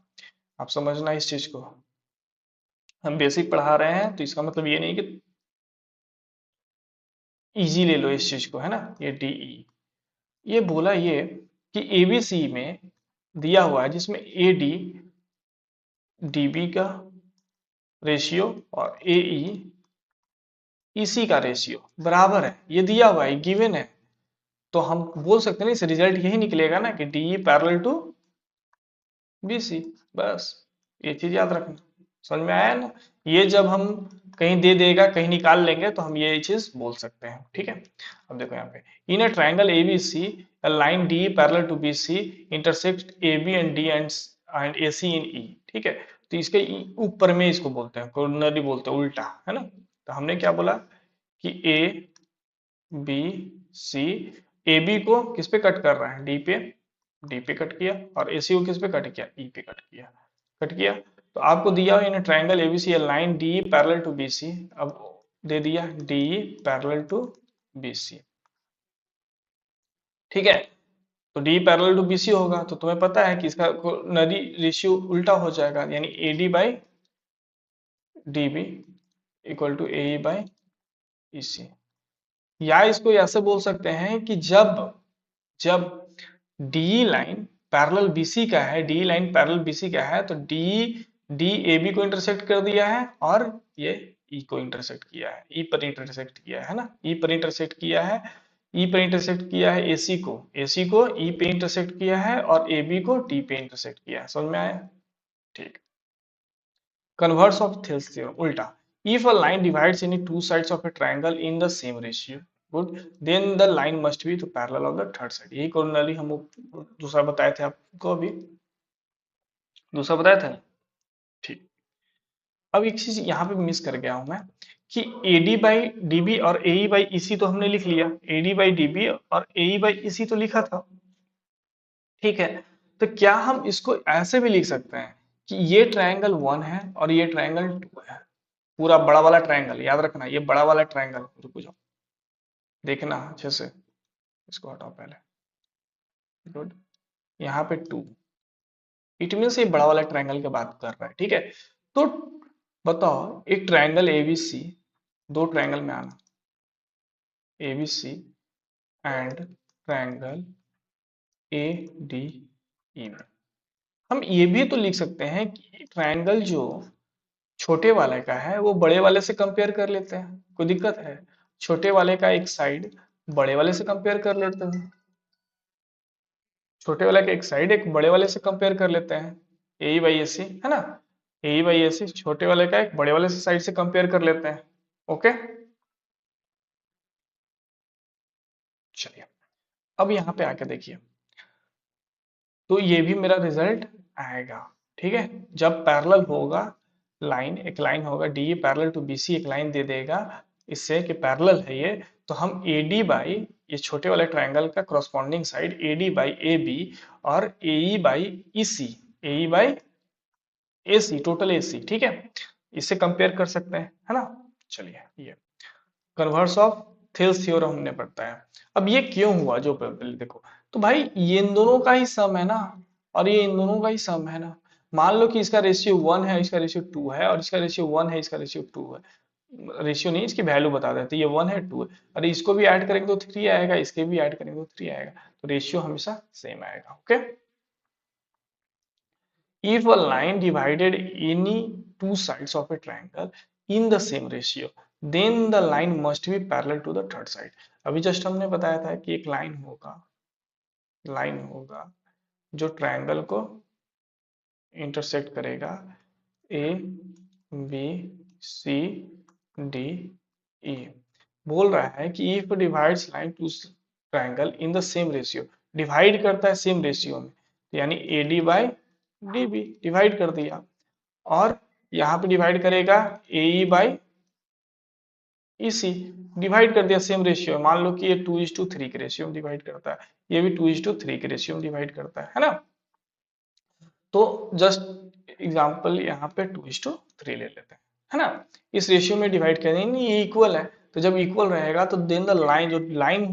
आप समझना इस चीज को, हम बेसिक पढ़ा रहे हैं तो इसका मतलब ये नहीं कि इजी ले लो इस चीज को, है ना। ये डीई, ये बोला ये कि एबीसी में दिया हुआ है जिसमें ए डी डीबी का रेशियो और EC का रेशियो बराबर है, ये दिया हुआ है, गिवन है, तो हम बोल सकते हैं ना, इस रिजल्ट यही निकलेगा ना कि DE पैरेलल टू BC। बस ये चीज याद रखना। समझ में आया ना? ये जब हम कहीं दे देगा, कहीं निकाल लेंगे, तो हम ये चीज बोल सकते हैं। ठीक है, अब देखो यहाँ पे, in a triangle ABC a line DE parallel to BC intersect AB and D and AC in E। ठीक है, तो इसके ऊपर में इसको बोलते हैं कोरोनरी, बोलते हैं उल्टा, है ना? तो हमने क्या बोला कि ABC, AB को किस पे कट कर रहा है? डी पे कट किया, और AC को किस पे कट किया? E पे कट किया। तो आपको दिया हुआ in triangle ABC line DE parallel to BC, अब दे दिया DE पैरेलल टू BC। ठीक है, तो DE पैरेलल टू BC होगा, तो तुम्हें पता है कि इसका नदी रेशियो उल्टा हो जाएगा, यानी AD by DB equal to AE by EC। या इसको ऐसे बोल सकते हैं कि जब जब DE लाइन पैरेलल BC का है, DE लाइन पैरेलल BC का है, तो डी AB को इंटरसेक्ट कर दिया है, और ये E को इंटरसेक्ट किया है, E पर इंटरसेक्ट किया है ना, E पर इंटरसेक्ट किया है, E पर इंटरसेक्ट किया है AC को E पे इंटरसेक्ट किया है, और AB को D पे इंटरसेक्ट किया है। समझ में आया? ठीक। Converse of Thales theorem, उल्टा, if a line divides any two sides of a triangle in the same ratio, good, then the line must be the parallel of the third side। यही कॉर्नरली हम दूसरा बताए थे आपको, अभी दूसरा बताया था। ठीक, अब एक चीज यहाँ पे मिस कर गया हूं मैं, कि AD बाई DB और AE बाई EC तो हमने लिख लिया, AD बाई DB और AE बाई EC तो लिखा था। ठीक है, तो क्या हम इसको ऐसे भी लिख सकते हैं कि ये ट्रायंगल 1 है और ये ट्रायंगल 2 है, पूरा बड़ा वाला ट्रायंगल, याद रखना ये बड़ा वाला ट्रायंगल, रुको जाओ देखना अच्छे से, इसको हटाओ पहले, गुड, यहाँ पे 2, इट मीन्स ये बड़ा वाला ट्रायंगल की बात कर रहा है। ठीक है, तो बताओ, एक ट्रायंगल ABC, दो ट्रायंगल में आना, ABC एंड ट्रायंगल ADE में हम ये भी तो लिख सकते हैं कि ट्रायंगल जो छोटे वाले का है वो बड़े वाले से कंपेयर कर लेते हैं, कोई दिक्कत है? छोटे वाले का एक साइड बड़े वाले से कंपेयर कर लेते हैं, छोटे वाले का एक साइड एक बड़े वाले से कंपेयर कर लेते हैं, AE बाई AC, है ना? AE बाई AC छोटे वाले का एक बड़े वाले से साइड से कंपेयर कर लेते हैं। ओके, चलिए अब यहाँ पे आके देखिए, तो ये भी मेरा रिजल्ट आएगा। ठीक है, जब पैरेलल होगा, लाइन एक लाइन होगा DE पैरेलल टू BC, एक लाइन दे देगा इससे कि पैरेलल है ये, तो हम AD बाई ये छोटे वाले ट्रायंगल का corresponding side AD by AB और AE by EC, AE by AC, total AC, ठीक है, इससे कंपेयर कर सकते हैं, है ना? चलिए, ये कन्वर्स ऑफ थेल्स थ्योरम हमने बताया। अब ये क्यों हुआ, जो पहले देखो, तो भाई ये इन दोनों का ही सम है ना, और ये इन दोनों का ही सम है ना। मान लो कि इसका रेशियो 1 है, इसका रेशियो 2 है, और इसका रेशियो 1 है, इसका रेशियो 2 है, रेशियो नहीं, इसकी वैल्यू बता देते, ये 1 है 2 है, और इसको भी ऐड करेंगे तो 3 आएगा, इसके भी ऐड करेंगे तो 3 आएगा, तो रेशियो हमेशा सेम आएगा। Okay, if a line divided any two sides of a triangle in the same ratio, then the line must be parallel to the third side। अभी जस्ट हमने बताया था कि एक लाइन होगा जो ट्रायंगल को इंटरसेक्ट करेगा, ए बी सी डी ई। बोल रहा है कि if divides line to triangle in the same ratio, divide करता है सेम रेशियो में, यानी AD बाई DB डिवाइड कर दिया, और यहाँ पे डिवाइड करेगा AE बाई EC, डिवाइड कर दिया सेम रेशियो। मान लो कि ये 2:3 के रेशियो में डिवाइड करता है, ये भी 2:3 के रेशियो में डिवाइड करता है ना? तो जस्ट एग्जांपल यहाँ पे 2:3 ले लेते हैं, है ना? इस रेशियो में डिवाइड कर देंगे, ये इक्वल है, तो जब इक्वल रहेगा तो देन द लाइन, जो लाइन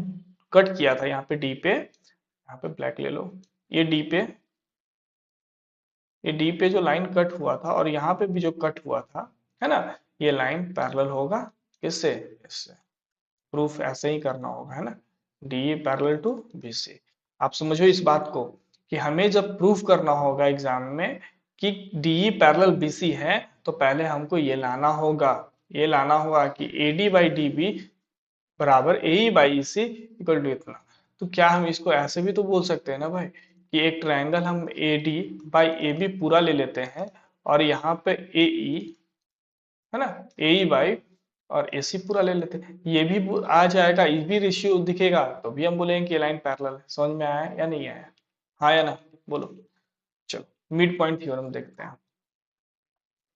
कट किया था यहाँ पे डी पे, यहाँ पे ब्लैक ले लो, ये डी पे, ये डी पे जो लाइन कट हुआ था और यहाँ पे भी जो कट हुआ था, है ना, ये लाइन पैरेलल होगा किससे? इससे। प्रूफ ऐसे ही करना होगा, है ना, D parallel to B C. आप समझो इस बात को कि हमें जब प्रूफ करना होगा एग्जाम में, कि डी पैरेलल बीसी है तो पहले हमको ये लाना होगा, कि एडी बाई डी बी बराबर ए बाई सी इक्वल टू इतना। तो क्या हम इसको ऐसे भी तो बोल सकते हैं ना भाई, कि एक ट्रायंगल हम A D by A B पूरा ले लेते हैं और यहाँ पे ए ई, है ना, ए ई बाई और ए सी पूरा ले लेते हैं, ये भी आ जाएगा, ये भी रेशियो दिखेगा, तो भी हम बोलेंगे कि ये लाइन पैरेलल है। समझ में आया या नहीं आया? हाँ या ना, बोलो। चलो मिड पॉइंट थ्योरम देखते हैं।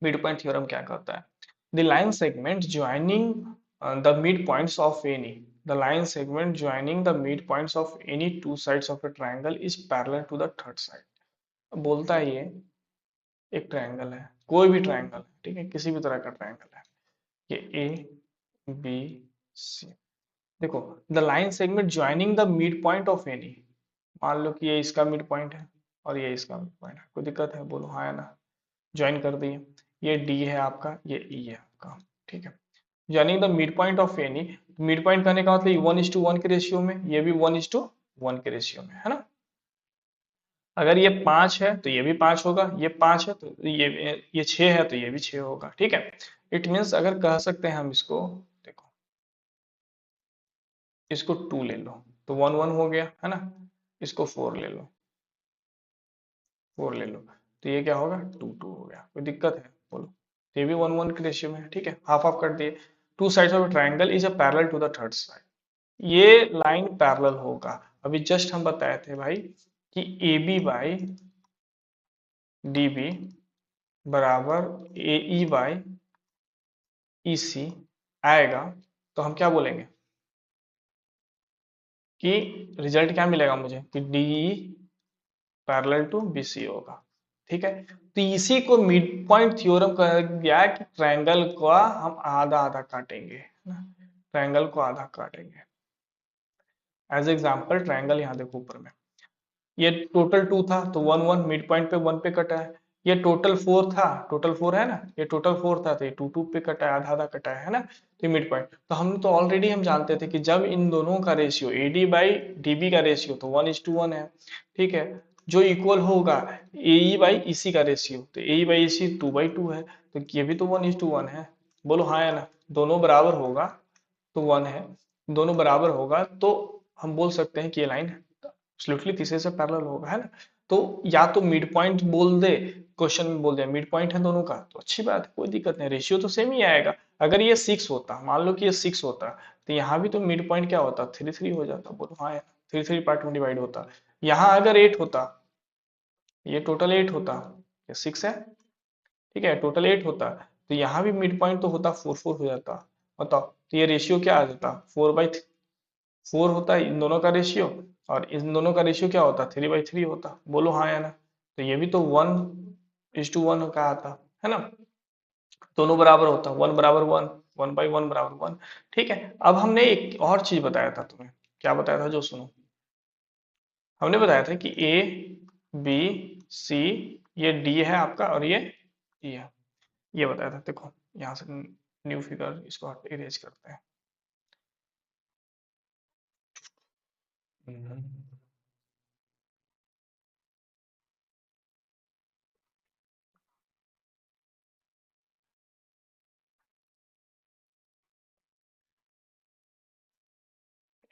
मिड पॉइंट थ्योरम क्या कहता है? The line segment joining the mid points of any the line segment joining the midpoints of any two sides of a triangle is parallel to the third side। बोलता है ये एक triangle है, कोई भी ट्रायंगल है, ठीक है, किसी भी तरह का ट्रायंगल है, ये ए बी सी। देखो, the line segment joining the mid point of any, मान लो कि ये इसका मिड पॉइंट है और ये इसका मिड पॉइंट है, कोई दिक्कत है? बोलो हाँ या ना। ज्वाइन कर दिए, ये डी है आपका, ये ई है आपका, ठीक है। Joining the mid point of any, mid point करने का मतलब 1:1 के रेशियो में, ये भी 1:1 के रेशियो में, है ना। अगर ये 5 है तो ये भी 5 होगा, ये 5 है तो ये 6 है तो ये भी 6 होगा, ठीक है। इट मीन्स अगर कह सकते हैं हम इसको, देखो इसको 2 ले लो तो 1 1 हो गया, है ना। इसको 4 ले लो, 4 ले लो तो ये क्या होगा, 2 2 हो गया। कोई दिक्कत है? बोलो। तो ये भी 1 1 के रेशियो में है, ठीक है, हाफ हाफ कर दिए। Two sides of triangle is a parallel to the third side, ये लाइन पैरेलल होगा। अभी जस्ट हम बताए थे भाई कि A B by D B बराबर ए ई बाई ई सी आएगा, तो हम क्या बोलेंगे कि रिजल्ट क्या मिलेगा मुझे, कि D parallel to B C होगा, ठीक है। तो इसी को मिड पॉइंट थ्योरम कहा गया कि ट्रायंगल का हम आधा आधा काटेंगे, है ना, ट्रायंगल को आधा काटेंगे। एज एग्जांपल ट्रायंगल यहाँ देखो ऊपर में, ये टोटल 2 था तो 1 1 मिड पॉइंट पे 1 पे कटा है। ये टोटल 4 था, टोटल 4 है ना, ये टोटल 4 था तो ये 2 2 पे कटा है, आधा आधा कटा है ना। तो मिड पॉइंट तो हम तो ऑलरेडी हम जानते थे कि जब इन दोनों का रेशियो एडी बाई डीबी का रेशियो तो 1:1 है, ठीक है, जो इक्वल होगा ए बाई ईसी का रेशियो, तो ए बाई ईसी 2/2 है, तो ये भी तो 1:1 है। बोलो हाँ या ना। दोनों बराबर होगा तो 1 है, दोनों बराबर होगा तो हम बोल सकते हैं कि ये लाइन एब्सोल्युटली तीसरे से पैरेलल होगा, है ना। तो या तो मिड पॉइंट बोल दे, क्वेश्चन में बोल दे मिड पॉइंट है दोनों का, तो अच्छी बात है, कोई दिक्कत नहीं, रेशियो तो सेम ही आएगा। अगर ये 6 होता, मान लो कि ये 6 होता, तो यहाँ भी तो मिड पॉइंट क्या होता, 3 3 हो जाता। बोलो हाँ, 3 3 पार्ट में डिवाइड होता। यहाँ अगर 8 होता, ये टोटल 8 होता, ये 6 है, ठीक है, टोटल 8 होता, तो यहाँ भी मिड पॉइंट तो होता, 4 4 हो जाता। बताओ, तो ये रेशियो क्या आ जाता, 4 होता है इन दोनों का रेशियो, और इन दोनों का रेशियो क्या होता, 3/3 होता। बोलो हाँ या ना। तो ये भी तो 1:1 का आता, है ना, दोनों बराबर होता, 1 बराबर 1, 1/1 बराबर 1, ठीक है। अब हमने एक और चीज बताया था तुम्हें, क्या बताया था, जो सुनो। हमने बताया था कि ए बी सी, ये डी है आपका और ये ई है, ये बताया था। देखो यहाँ से न्यू फिगर इसको इरेज करते हैं।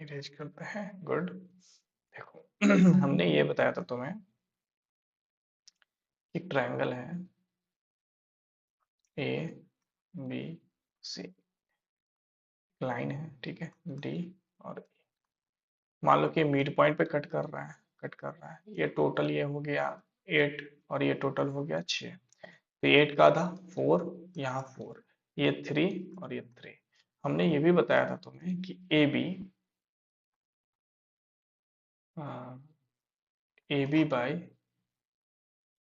इरेज करते हैं, गुड। देखो हमने ये बताया था तुम्हें, एक ट्रायंगल है ए बी सी, लाइन है, ठीक है, डी और E। मान लो कि मिड पॉइंट पे कट कर रहा है, ये टोटल ये हो गया 8 और ये टोटल हो गया 6, तो 8 का आधा 4, यहाँ 4, ये 3 और ये 3। हमने ये भी बताया था तुम्हें कि A B by,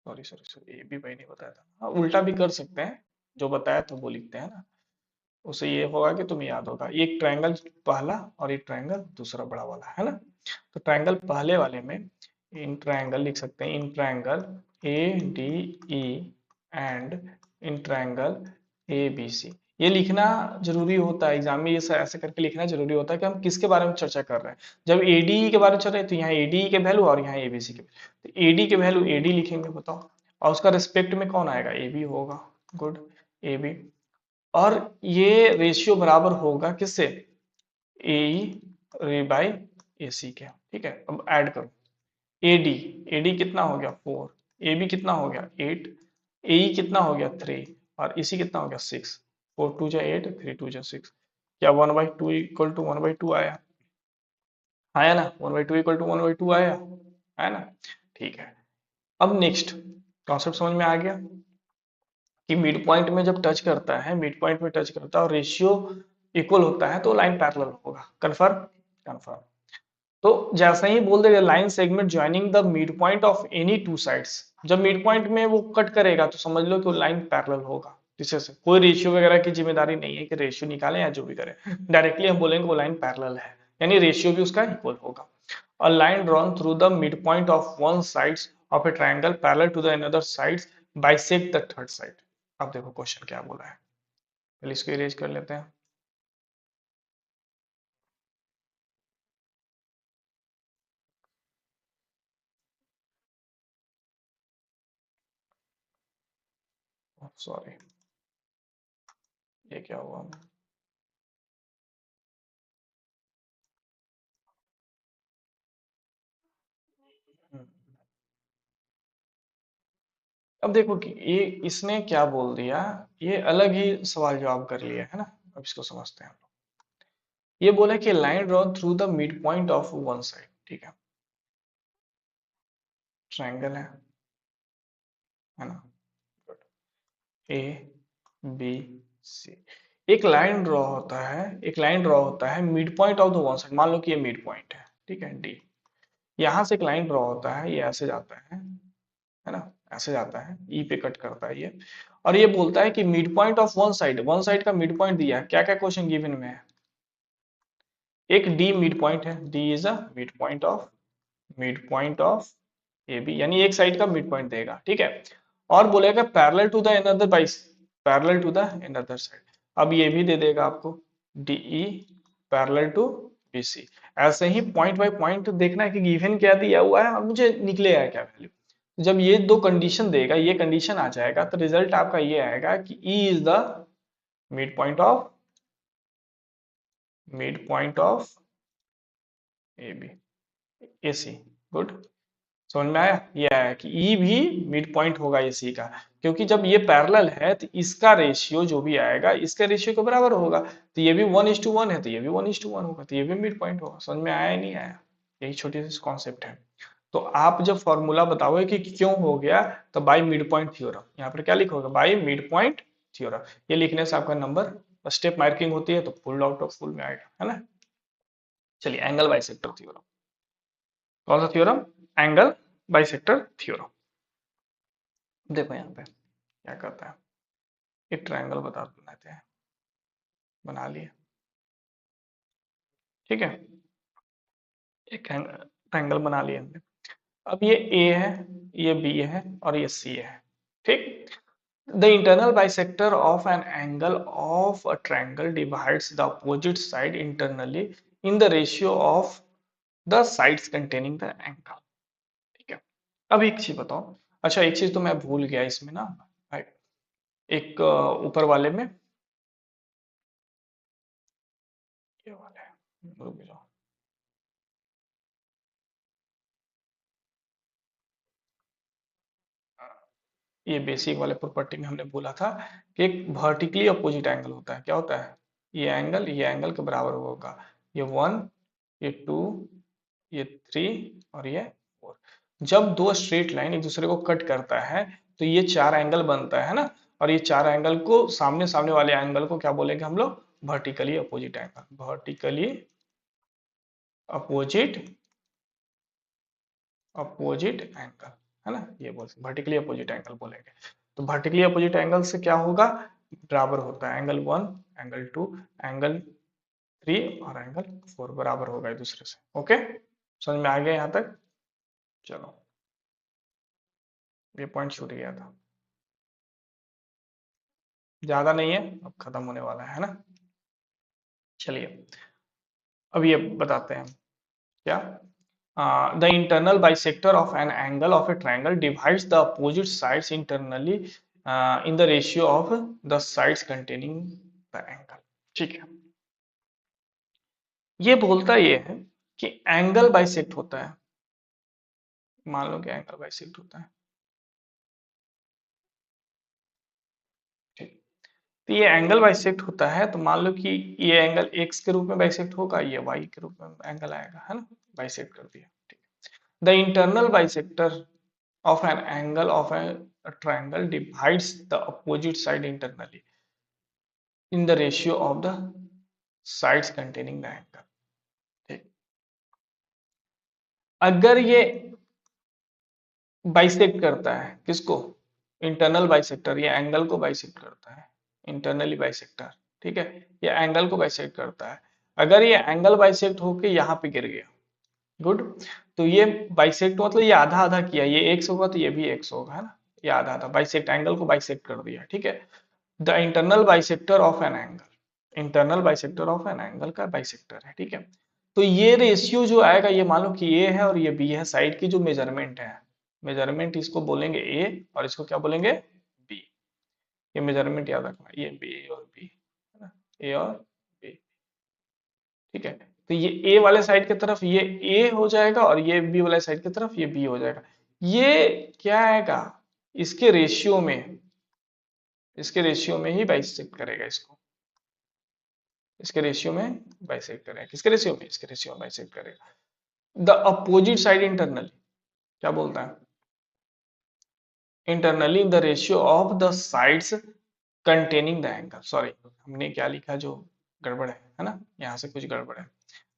sorry sorry sorry, A B by नहीं बताया था, हाँ उल्टा भी कर सकते हैं, जो बताया था वो लिखते हैं ना। उससे ये होगा कि तुम्हें याद होगा, एक ट्रायंगल पहला और एक ट्रायंगल दूसरा बड़ा वाला, है ना। तो ट्रायंगल पहले वाले में इन ट्रायंगल लिख सकते हैं, in triangle A D E and in triangle A B C. ये लिखना जरूरी होता है एग्जाम में, ये ऐसे करके लिखना जरूरी होता है कि हम किसके बारे में चर्चा कर रहे हैं। जब एडी के बारे में चल रहे हैं तो यहाँ एडी के वैल्यू और यहाँ एबीसी के, तो एडी के वैल्यू एडी लिखेंगे, बताओ, और उसका रिस्पेक्ट में कौन आएगा, ए बी होगा। Good, A B. और ये रेशियो बराबर होगा किससे, ए बाई ए सी के। ठीक है, अब ऐड करो। एडी, एडी कितना हो गया 4, ए बी कितना हो गया 8, ए कितना हो गया 3, और इसी कितना हो गया 6। 4 2 जा 8, 3 2 जा 6। क्या 1/2 इक्वल टू 1/2 आया, आया ना, 1/2 इक्वल टू 1/2 आया, है ना। ठीक है, अब नेक्स्ट कॉन्सेप्ट समझ में आ गया कि मिड पॉइंट में जब टच करता है, मिड पॉइंट में टच करता है और रेशियो इक्वल होता है तो लाइन पैरेलल होगा। Confirm, confirm. तो जैसे ही बोल देगा line segment joining the mid point of any two sides, जब मिड पॉइंट में वो कट करेगा तो समझ लो कि वो लाइन पैरेलल होगा। जिससे से कोई रेशियो वगैरह की जिम्मेदारी नहीं है कि रेशियो निकालें या जो भी करें, डायरेक्टली हम बोलेंगे वो लाइन पैरेलल है, यानी रेशियो भी उसका इक्वल होगा। A line drawn through the midpoint of one sides of a triangle parallel to the another sides bisect the third side। अब देखो क्वेश्चन क्या बोला है, पहले इसको इरेज कर लेते हैं। सॉरी, ये क्या हुआ। हम्म, अब देखो कि ये इसने क्या बोल दिया, ये अलग ही सवाल जवाब कर लिया है ना। अब इसको समझते हैं हम लोग। ये बोला कि line drawn through the mid point of one side. ठीक है, ट्रायंगल है ना। ए बी सी, एक लाइन ड्रॉ होता है, एक लाइन ड्रॉ होता है mid point of the one side. मान लो कि ये मिड पॉइंट है, ठीक है डी। यहाँ से एक लाइन ड्रॉ होता है, ये ऐसे जाता है ना, ऐसे जाता है, ई पे कट करता है ये। और ये बोलता है कि mid point of one side, one side का मिड पॉइंट दिया है। क्या क्या क्वेश्चन गिवन में है, एक डी मिड पॉइंट है, D is a mid point of A B, यानी एक साइड का मिड पॉइंट देगा। ठीक है, और बोलेगा parallel to the another by, parallel to the another side. अब ये भी दे देगा आपको, डीई पैरेलल टू बीसी। ऐसे ही पॉइंट बाय पॉइंट देखना है कि गिवन क्या दिया हुआ है और मुझे निकलेगा क्या वैल्यू। जब ये दो कंडीशन देगा, ये कंडीशन आ जाएगा तो रिजल्ट आपका ये आएगा कि E is the mid point of, mid point of A B A C. Good, समझ में आया, ये आया कि ई भी मिड पॉइंट होगा इसी का। क्योंकि जब ये पैरेलल है तो इसका रेशियो जो भी आएगा इसके रेशियो के बराबर होगा। तो ये भी 1:1 है तो ये भी 1:1 होगा, तो ये भी मिड पॉइंट होगा। समझ में आया या नहीं आया, यही छोटी सी कॉन्सेप्ट है। तो आप जब फॉर्मूला बताओगे कि क्यों हो गया, तो बाई मिड पॉइंट थ्योरम, यहाँ पर क्या लिखोगे, बाई मिड पॉइंट थ्योरम। ये लिखने से आपका नंबर स्टेप मार्किंग होती है तो फुल आउट ऑफ फुल में आएगा, है ना। चलिए, एंगल बाइसेक्टर थ्योरम। कौन सा थ्योरम, एंगल बाइसेक्टर थ्योरम। देखो यहाँ पे क्या करता है, एक ट्रायंगल बता देते हैं, बना लिए। ठीक है, एक ट्रायंगल बना लिए हमने। अब ये ए है, ये बी है और ये सी है। ठीक, the internal bisector of an angle of a triangle divides the opposite side internally in the ratio of the sides containing the angle. ठीक है, अब एक चीज बताओ, अच्छा एक चीज तो मैं भूल गया इसमें ना भाई, एक ऊपर वाले में ये वाला है, रुक जाओ। ये बेसिक वाले प्रॉपर्टी में हमने बोला था कि एक वर्टिकली अपोजिट एंगल होता है। क्या होता है, ये एंगल के बराबर होगा। ये 1, ये 2, ये 3 और ये 4। जब दो स्ट्रेट लाइन एक दूसरे को कट करता है तो ये चार एंगल बनता है ना। और ये चार एंगल को सामने सामने वाले एंगल को क्या बोलेंगे हम लोग, vertically opposite angle, vertically opposite, opposite angle, है ना। ये बोल वर्टिकली अपोजिट एंगल बोलेंगे। तो वर्टिकली अपोजिट एंगल से क्या होगा, बराबर होता है एंगल 1, एंगल 2, एंगल 3 और एंगल 4 बराबर होगा एक दूसरे से। ओके, समझ में आ गया यहाँ तक। चलो, ये पॉइंट छूट गया था, ज्यादा नहीं है, अब खत्म होने वाला है ना। चलिए, अब ये बताते हैं क्या, the internal bisector of an angle of a triangle divides the opposite sides internally in the ratio of the sides containing the angle. ठीक है, ये बोलता ये है कि एंगल बाइसेक्ट होता है। मान लो कि एंगल बाइसेक्ट होता है, ठीक। तो ये एंगल बाइसेक्ट होता है, तो मान लो कि ये एंगल एक्स के रूप में बाइसेक्ट होगा, ये वाई के रूप में एंगल आएगा, है ना, बाइसेक्ट कर दिया, ठीक। The internal bisector of an angle of a triangle divides the opposite side internally in the ratio of the sides containing the angle, ठीक। अगर ये बाइसेक्ट करता है किसको, इंटरनल बाइसेक्टर, ये एंगल को बाइसेक्ट करता है, इंटरनली बाइसेक्टर, ठीक है, ये एंगल को बाइसेक्ट करता है। अगर ये एंगल बाइसेक्ट होके यहाँ पे गिर गया, गुड, तो ये बाइसेक्ट मतलब ये आधा आधा किया, ये एक्स होगा तो ये भी एक्स होगा, है ना, ये आधा आधा बाइसेक्ट, एंगल को बाइसेक्ट कर दिया, ठीक है। The internal bisector of an angle, internal bisector of an angle का बाइसेक्टर है, ठीक है। तो ये रेशियो जो आएगा, ये मान लो कि ए है और ये बी है, साइड की जो मेजरमेंट है, मेजरमेंट इसको बोलेंगे ए और इसको क्या बोलेंगे, बी। ये मेजरमेंट याद रखना, ये बी और बी, है ना, ए और बी, ठीक है। तो ये ए वाले साइड की तरफ ये ए हो जाएगा और ये बी वाले साइड की तरफ ये बी हो जाएगा। ये क्या आएगा, इसके रेशियो में, इसके रेशियो में ही बाइसेक्ट करेगा इसको, इसके रेशियो में बाइसेक्ट करेगा, किसके रेशियो में, इसके रेशियो में बाइसेक्ट करेगा। द अपोजिट साइड इंटरनली, क्या बोलता है, internally the ratio of the sides containing the angle, sorry हमने क्या लिखा जो गड़बड़ है ना, यहाँ से कुछ गड़बड़ है।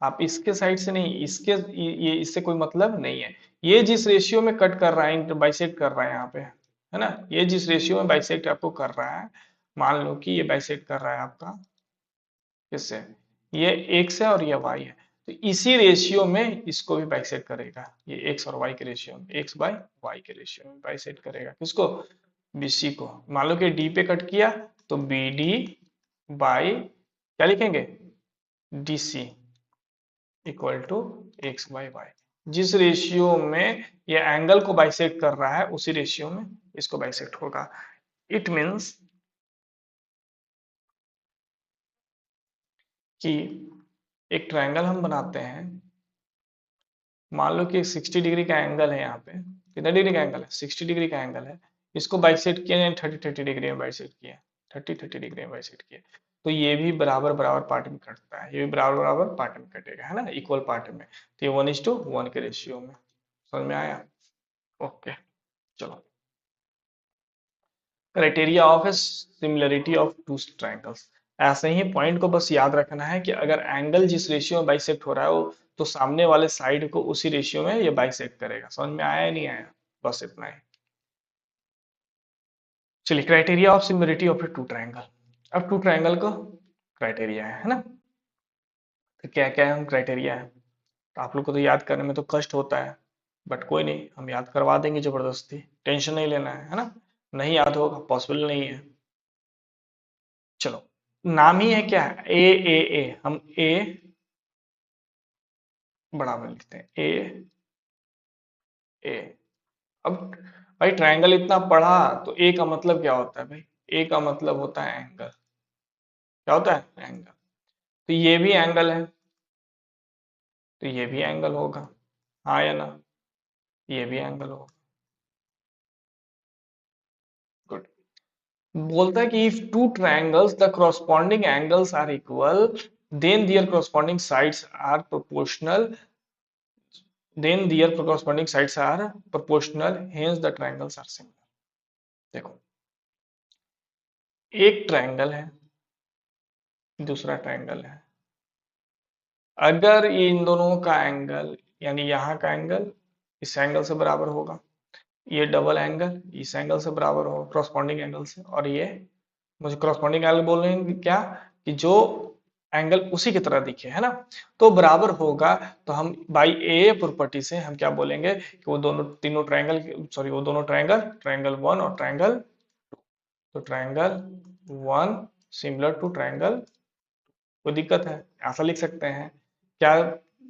आप इसके साइड से नहीं, इसके ये इससे कोई मतलब नहीं है। ये जिस रेशियो में कट कर रहा है, बाइसेक्ट कर रहा है यहाँ पे, है ना, ये जिस रेशियो में बाइसेक्ट आपको कर रहा है, मान लो कि ये बाइसेक्ट कर रहा है आपका किससे, ये एक्स है और ये वाई है, तो इसी रेशियो में इसको भी बाइसेक्ट करेगा, ये एक्स और वाई के रेशियो में, एक्स बाय वाई के रेशियो में बाइसेक्ट करेगा किसको, बीसी को। मान लो कि डी पे कट किया तो बी डी बाई क्या लिखेंगे, D C equal to X by Y. जिस रेशियो में ये एंगल को बाइसेक्ट कर रहा है उसी रेशियो में इसको बाइसेक्ट होगा। इट मीन्स कि एक ट्रायंगल हम बनाते हैं, मान लो कि 60 डिग्री का एंगल है, यहाँ पे कितना डिग्री का एंगल है, 60 डिग्री का एंगल है, इसको बाइसेक्ट किया 30 डिग्री में बाइसेक्ट किया, 30 डिग्री में बाइसेक्ट किया, तो ये भी बराबर बराबर पार्ट में कटता है, ये भी बराबर बराबर पार्ट में कटेगा, है ना, इक्वल पार्ट में, तो ये 1:1 के रेशियो में। समझ में आया, ओके। चलो, criteria of A similarity of two triangles, ऐसे ही पॉइंट को बस याद रखना है कि अगर एंगल जिस रेशियो में बाइसेक्ट हो रहा है वो, तो सामने वाले साइड को उसी रेशियो में ये बाइसेक्ट करेगा। समझ में आया या नहीं आया, बस इतना ही। चलिए, criteria of similarity of a two triangle, अब टू ट्रायंगल को क्राइटेरिया है ना, तो क्या क्या है क्राइटेरिया है, तो आप लोग को तो याद करने में तो कष्ट होता है, बट कोई नहीं, हम याद करवा देंगे जबरदस्ती, टेंशन नहीं लेना है ना, नहीं याद होगा पॉसिबल नहीं है। चलो, नाम ही है क्या, ए हम ए बड़ा में लिखते हैं, ए। अब भाई ट्रायंगल इतना पढ़ा, तो ए का मतलब क्या होता है भाई, ए का मतलब होता है एंगल, क्या होता है, एंगल। तो ये भी एंगल है, तो ये भी एंगल होगा, हाँ या ना, ये भी एंगल होगा, गुड। बोलता है कि if two triangles the corresponding angles are equal, then their corresponding sides are proportional, then their corresponding sides are proportional, hence the triangles are similar। देखो, एक ट्रायंगल है, दूसरा ट्रायंगल है, अगर इन दोनों का एंगल, यानी यहाँ का एंगल इस एंगल से बराबर होगा, ये डबल एंगल इस एंगल से बराबर होगा, क्रॉसपॉन्डिंग एंगल से, और ये मुझे क्रॉसपॉन्डिंग एंगल बोल रहे हैं क्या, कि जो एंगल उसी की तरह दिखे, है ना, तो बराबर होगा, तो हम बाई ए प्रॉपर्टी से हम क्या बोलेंगे कि वो दोनों तीनों ट्रायंगल, सॉरी वो दोनों ट्रायंगल, ट्रायंगल वन और ट्रायंगल, तो triangle one similar to triangle, कोई दिक्कत है, ऐसा लिख सकते हैं क्या,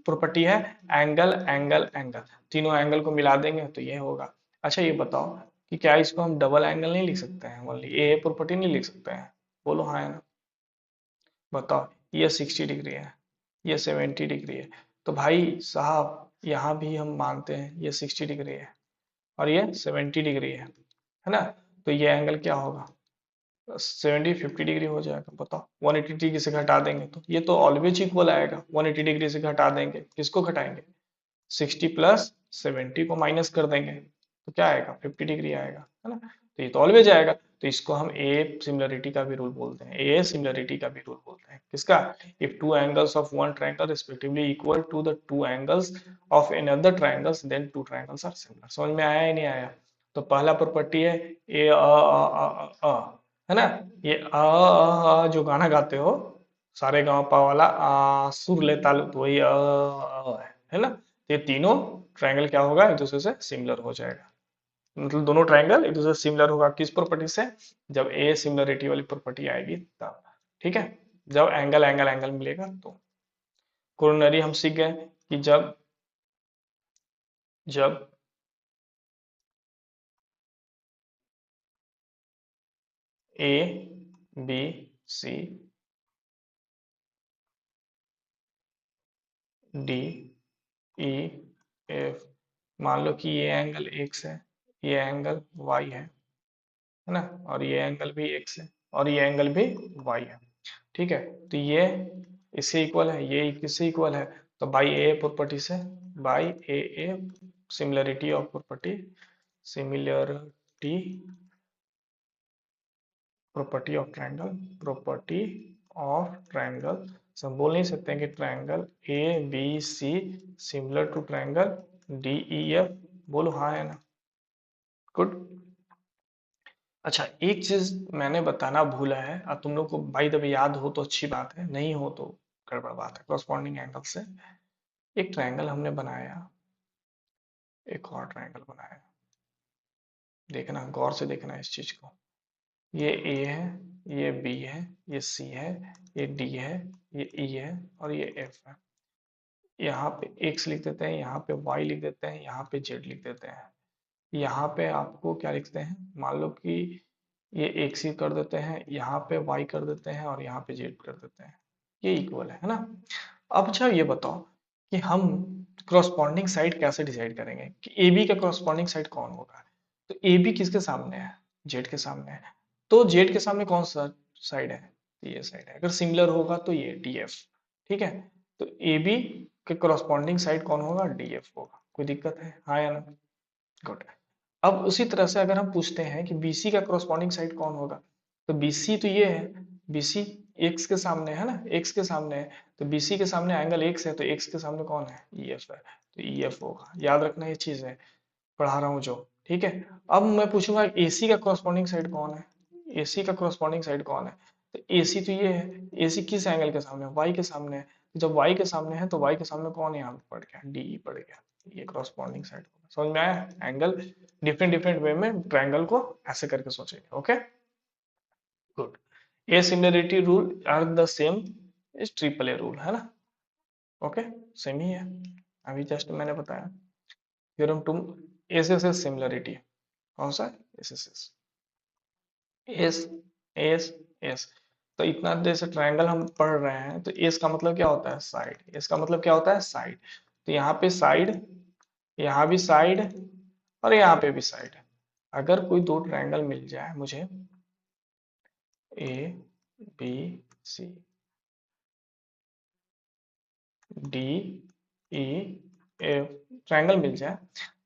प्रॉपर्टी है एंगल एंगल एंगल, तीनों एंगल को मिला देंगे तो ये होगा। अच्छा ये बताओ कि क्या इसको हम डबल एंगल नहीं लिख सकते हैं, ओनली ए प्रॉपर्टी नहीं लिख सकते हैं? बोलो हाँ है ना। बताओ, ये 60 डिग्री है, ये 70 डिग्री है, तो भाई साहब यहाँ भी हम मानते हैं ये 60 डिग्री है और ये 70 डिग्री है ना। तो ये एंगल क्या होगा, 70 50 डिग्री हो जाएगा। बताओ 180 डिग्री से घटा देंगे तो ये तो ऑलवेज इक्वल आएगा, 180 डिग्री से घटा देंगे, किसको घटाएंगे, 60 + 70 को माइनस कर देंगे तो क्या आएगा, 50 डिग्री आएगा, है ना। तो ये तो ऑलवेज आएगा, तो इसको हम ए सिमिलरिटी का भी रूल बोलते हैं, ए सिमिलरिटी का भी रूल बोलते हैं, किसका, if two angles of one triangle respectively equal to the two angles of another triangles then two triangles are similar. समझ में आया या नहीं आया? तो पहला प्रॉपर्टी है ए है ना, ये जो गाना गाते हो सारे गाँव पा वाला सुर ले ताल, तो वही है ना। ये तीनों ट्रायंगल क्या होगा, एक दूसरे से सिमिलर हो जाएगा, मतलब दोनों ट्रायंगल एक दूसरे से सिमिलर होगा किस प्रॉपर्टी से, जब ए सिमिलरिटी वाली प्रॉपर्टी आएगी तब, ठीक है। जब एंगल एंगल एंगल मिलेगा तो कोरोनरी हम सीख गए कि जब जब A B C D E F, मान लो कि ये एंगल एक्स है, ये एंगल वाई है ना, और ये एंगल भी एक्स है और ये एंगल भी वाई है, ठीक है। तो ये इससे इक्वल है, ये इससे इक्वल है, तो बाई ए प्रॉपर्टी से, by a similarity of property, similarity property of triangle, property of triangle, सब बोल नहीं सकते हैं कि triangle A B C similar to triangle D E F, बोलो हाँ है ना। गुड। अच्छा एक चीज मैंने बताना भूला है, और तुम लोग को भाई जब याद हो तो अच्छी बात है, नहीं हो तो गड़बड़ बात है। कॉरस्पॉन्डिंग एंगल से एक ट्रायंगल हमने बनाया, एक और ट्रायंगल बनाया, देखना गौर से देखना इस चीज को, ये ए है, ये बी है, ये सी है, ये डी है, ये ई है और ये एफ है। यहाँ पे एक्स लिख देते हैं, यहाँ पे वाई लिख देते हैं, यहाँ पे जेड लिख देते हैं। यहाँ पे आपको क्या लिखते हैं, मान लो कि ये एक्स ही कर देते हैं, यहाँ पे वाई कर देते हैं और यहाँ पे जेड कर देते हैं, ये इक्वल है ना। अब अच्छा ये बताओ कि हम क्रॉसपॉन्डिंग साइड कैसे डिसाइड करेंगे कि ए बी का क्रॉसपॉन्डिंग साइड कौन होगा। तो ए बी किसके सामने है, जेड के सामने है, तो जेड के सामने कौन सा साइड है, तो ये साइड है, अगर सिमिलर होगा तो ये डी एफ, ठीक है। तो ए बी के क्रॉसपॉन्डिंग साइड कौन होगा, डी एफ होगा, कोई दिक्कत है हाँ या ना। गुड। अब उसी तरह से अगर हम पूछते हैं कि बीसी का कॉरस्पॉन्डिंग साइड कौन होगा, तो बीसी तो ये है, बीसी एक्स के सामने है ना, एक्स के सामने है, तो बीसी के सामने एंगल एक्स है, तो एक्स के सामने कौन है, ईएफ है, तो ईएफ होगा, याद रखना ये चीज है, पढ़ा रहा हूँ जो, ठीक है। अब मैं पूछूंगा एसी का कॉरस्पॉन्डिंग साइड कौन है, एसी का कॉरस्पॉन्डिंग साइड कौन है, तो एसी तो ये है, एसी किस एंगल के सामने, वाई के सामने है, तो जब वाई के सामने है तो वाई के सामने कौन है, यहाँ पे पड़ गया डी पड़ गया, ये कॉरस्पॉन्डिंग साइड समझ में आया, एंगल डिफरेंट डिफरेंट वे में ट्रायंगल को ऐसे करके सोचेंगे, okay. Good. A similarity rule are the same is triple A rule, है ना, ओके, सेम ही है, अभी जस्ट मैंने बताया theorem two S S S similarity, कौन सा, S S S, S S S. तो इतना देर से ट्रायंगल हम पढ़ रहे हैं, तो एस का मतलब क्या होता है, साइड, एस का मतलब क्या होता है, साइड, तो यहाँ पे साइड, यहाँ भी साइड और यहाँ पे भी साइड। अगर कोई दो ट्रायंगल मिल जाए मुझे, A B C D E F, triangle मिल जाए,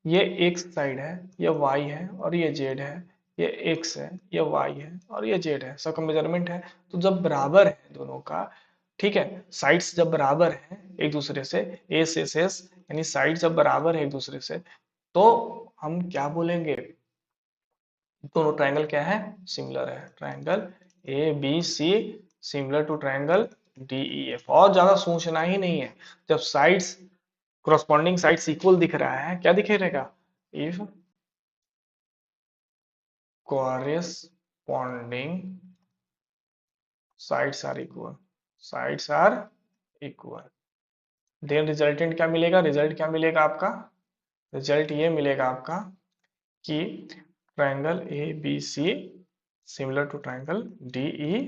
ये एक्स साइड है, ये वाई है और ये जेड है, ये एक्स है, ये वाई है और ये जेड है, सबका मेजरमेंट है, तो जब बराबर है दोनों का, ठीक है, साइड्स जब बराबर है एक दूसरे से, एस एस एस यानी साइड जब बराबर है एक दूसरे से, तो हम क्या बोलेंगे, दोनों ट्रायंगल क्या है, सिमिलर है, triangle A B C similar to triangle D E F, और ज्यादा सोचना ही नहीं है, जब साइड्स corresponding साइड्स इक्वल दिख रहा है, क्या दिखेगा, if corresponding sides are equal, sides are equal, then resultant क्या मिलेगा, रिजल्ट क्या मिलेगा आपका, रिजल्ट ये मिलेगा आपका कि triangle A B C similar to triangle D E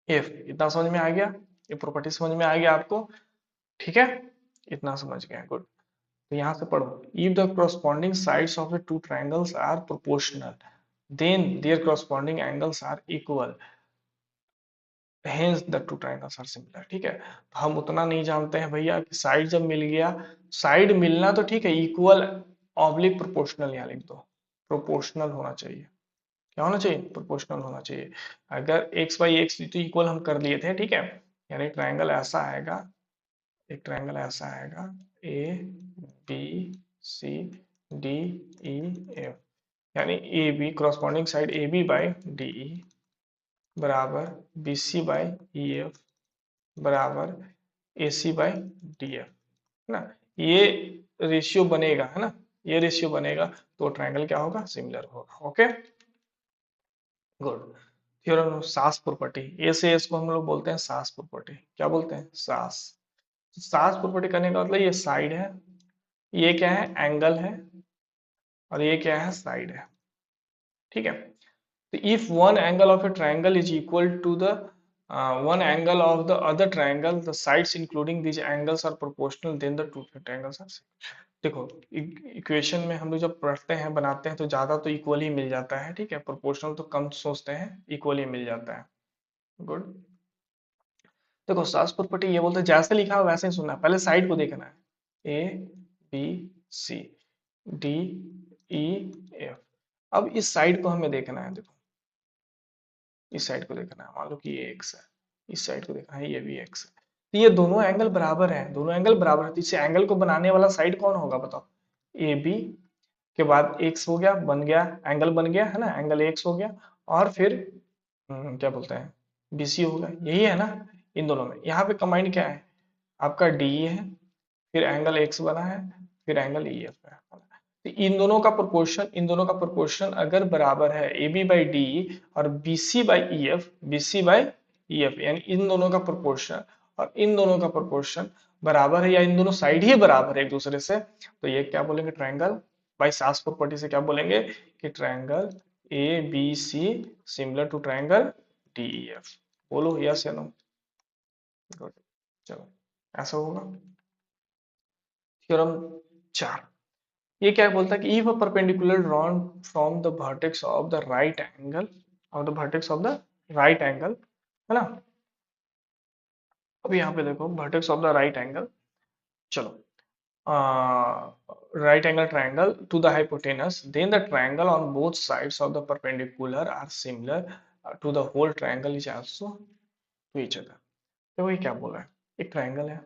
F. इतना समझ में आ गया, ये प्रॉपर्टी समझ में आ गया आपको, ठीक है, इतना समझ गए, गुड। तो यहां से पढ़ो, if the corresponding sides of the two triangles are proportional then their corresponding angles are equal hence the two triangles are similar। ठीक है, तो हम उतना नहीं जानते हैं भैया कि साइड जब मिल गया, साइड मिलना तो ठीक है, इक्वल ऑब्लिक प्रोपोर्शनल यहाँ लिख दो, प्रोपोर्शनल होना चाहिए, क्या होना चाहिए, प्रोपोर्शनल होना चाहिए। अगर x बाई एक्स तो इक्वल हम कर लिए थे, ठीक है, यानी ट्रायंगल ऐसा आएगा, एक ट्रायंगल ऐसा आएगा A B C D E F, यानी A B corresponding side A B by D E बराबर B C by E F बराबर A C by D F, है ना, ये रेशियो बनेगा, है ना, ये रेशियो बनेगा तो ट्रायंगल क्या होगा, सिमिलर होगा। Okay, good. थ्योरम ऑफ सास प्रॉपर्टी, ए से एस को हम लोग बोलते हैं सास प्रॉपर्टी, क्या बोलते हैं, सास। सास प्रॉपर्टी करने का मतलब ये साइड है, ये क्या है, एंगल है, और ये क्या है, साइड है, ठीक है। तो if one angle of a triangle is equal to the one angle of the other triangle the sides including these angles are proportional then the two triangles are. देखो, इक्वेशन में हम लोग जब पढ़ते हैं बनाते हैं तो ज्यादा तो इक्वल ही मिल जाता है, ठीक है, प्रोपोर्शनल तो कम सोचते हैं, इक्वल ही मिल जाता है, गुड। देखो सास प्रॉपर्टी ये बोलते हैं जैसे लिखा है वैसे ही सुनना है, पहले साइड को देखना है, A B C D E F. अब इस साइड को हमें देखना है, देखो इस साइड को देखना है, मान लो कि ये एक्स है, इस साइड को देखना है, ये भी एक्स है, तो ये दोनों एंगल बराबर है, दोनों एंगल बराबर है, तो इस एंगल को बनाने वाला साइड कौन होगा बताओ, ए बी के बाद एक्स हो गया, बन गया एंगल, बन गया है ना, एंगल एक्स हो गया, और फिर क्या बोलते हैं, बीसी होगा, यही है ना। इन दोनों में यहाँ पे कंबाइंड क्या है, आपका डी है, फिर एंगल एक्स बना है, फिर एंगल ई एफ है, तो इन दोनों का प्रोपोर्शन, इन दोनों का प्रोपोर्शन अगर बराबर है ए बी बाई डी और B C by E F, B C by E F, यानी इन दोनों का प्रोपोर्शन और इन दोनों का प्रोपोर्शन बराबर है, या इन दोनों साइड ही बराबर है एक दूसरे से, तो ये क्या बोलेंगे, ट्रायंगल बाई सास प्रॉपर्टी से क्या बोलेंगे कि triangle A B C similar to triangle D E F. बोलो यस या नो, गुड, चलो ऐसा होगा। थ्योरम 4, ये क्या बोलता है कि if a perpendicular drawn from the vertex of the right angle, of the vertex of the right angle, है ना, अब यहाँ पे देखो vertex of the right angle, चलो right angle triangle to the hypotenuse then the triangle on both sides of the perpendicular are similar to the whole triangle is also to each other। तो वही क्या बोल रहा है, एक triangle है,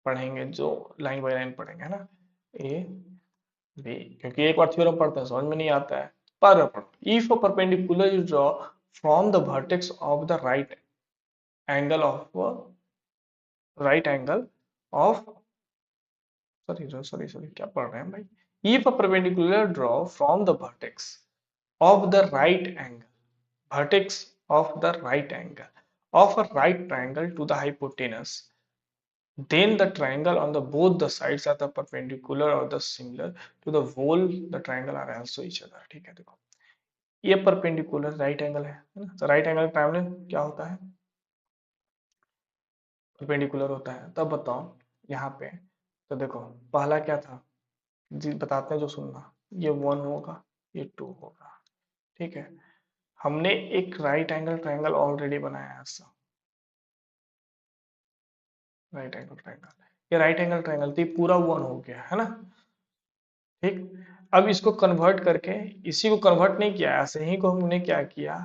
पढ़ेंगे जो लाइन बाय लाइन पढ़ेंगे, है ना, ए बी, क्योंकि एक बार थ्योरम पढ़ते हैं समझ में नहीं आता है, पर if a perpendicular is draw from the vertex of the right angle of sorry क्या पढ़ रहे हैं भाई, if a perpendicular draw from the vertex of the right angle, vertex of the right angle of a right triangle to the hypotenuse then the triangle on the both the sides are the perpendicular or the similar to the whole the triangle are also each other। ठीक है, देखो ये perpendicular right angle है ना, तो right angle triangle क्या होता है, परपेंडिकुलर होता है, तब बताओ यहाँ पे, तो देखो पहला क्या था जी बताते हैं जो सुनना, ये वन होगा, ये टू होगा, ठीक है, हमने एक राइट एंगल ट्रायंगल ऑलरेडी बनाया है ऐसा, राइट एंगल ट्रायंगल, ये राइट एंगल ट्रायंगल थी, पूरा वन हो गया है ना, ठीक। अब इसको कन्वर्ट करके, इसी को कन्वर्ट नहीं किया, ऐसे ही को हमने क्या किया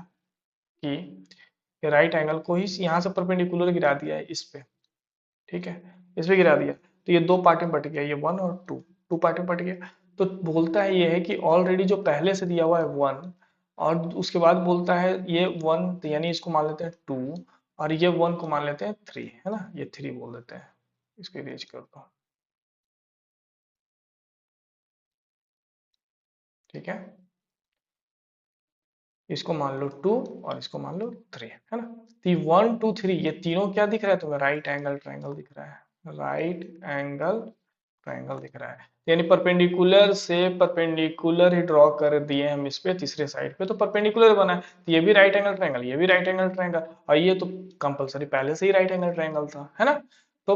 कि राइट एंगल को ही यहाँ से परपेंडिकुलर गिरा दिया है इस पे, ठीक है, इस पे गिरा दिया, तो ये दो पार्ट में बट गया, ये वन और टू, टू पार्ट में बट गया। तो बोलता है ये है कि ऑलरेडी जो पहले से दिया हुआ है वन, और उसके बाद बोलता है ये वन, तो यानी इसको मान लेते हैं टू, और ये वन को मान लेते हैं थ्री, है ना, ये थ्री बोल देते हैं, इसको इरेज कर दो, ठीक है, इसको मान लो 2 और इसको मान लो 3, है ना। तो ये 1 2 3 ये तीनों क्या दिख रहा है तुम्हें? राइट एंगल ट्रायंगल दिख रहा है, राइट एंगल ट्रायंगल दिख रहा है। यानी परपेंडिकुलर से परपेंडिकुलर ही ड्रॉ कर दिए हम इस पे तीसरे साइड पे, तो परपेंडिकुलर बना है। तो ये भी राइट एंगल ट्रायंगल, ये भी राइट एंगल ट्रायंगल, और ये तो कंपलसरी पहले से ही राइट एंगल ट्रायंगल था, है ना। तो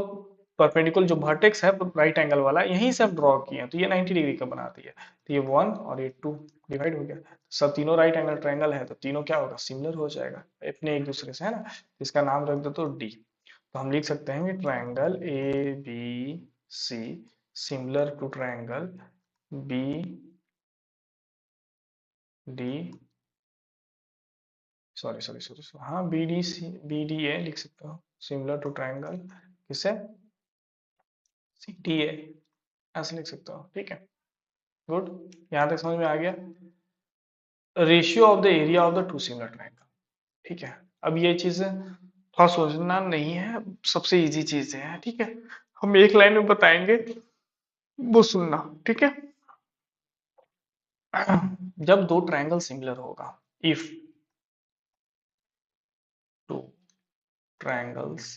परपेंडिकुलर जो वर्टेक्स है राइट एंगल वाला यहीं से हम ड्रॉ किए हैं, तो ये 90 डिग्री का बनाती है। तो ये 1 और ये 2 डिवाइड हो गया, सब तीनों राइट एंगल ट्रायंगल है, तो तीनों क्या होगा? सिमिलर हो जाएगा अपने एक दूसरे से, है ना। इसका नाम रख दो तो डी। तो हम लिख सकते हैं कि triangle A B C similar to triangle B D, sorry sorry sorry, हाँ B D C B D A लिख सकते हो, सिमिलर टू ट्रायंगल किससे? सी टी ए, ऐसे लिख सकते हो, ठीक है। गुड, यहाँ तक समझ में आ गया। Ratio of the area of the two similar triangle, ठीक है। अब ये चीज थोड़ा सोचना नहीं है, सबसे इजी चीजें हैं, ठीक है। हम एक लाइन में बताएंगे, वो सुनना, ठीक है। जब दो ट्रायंगल सिमिलर होगा, if two triangles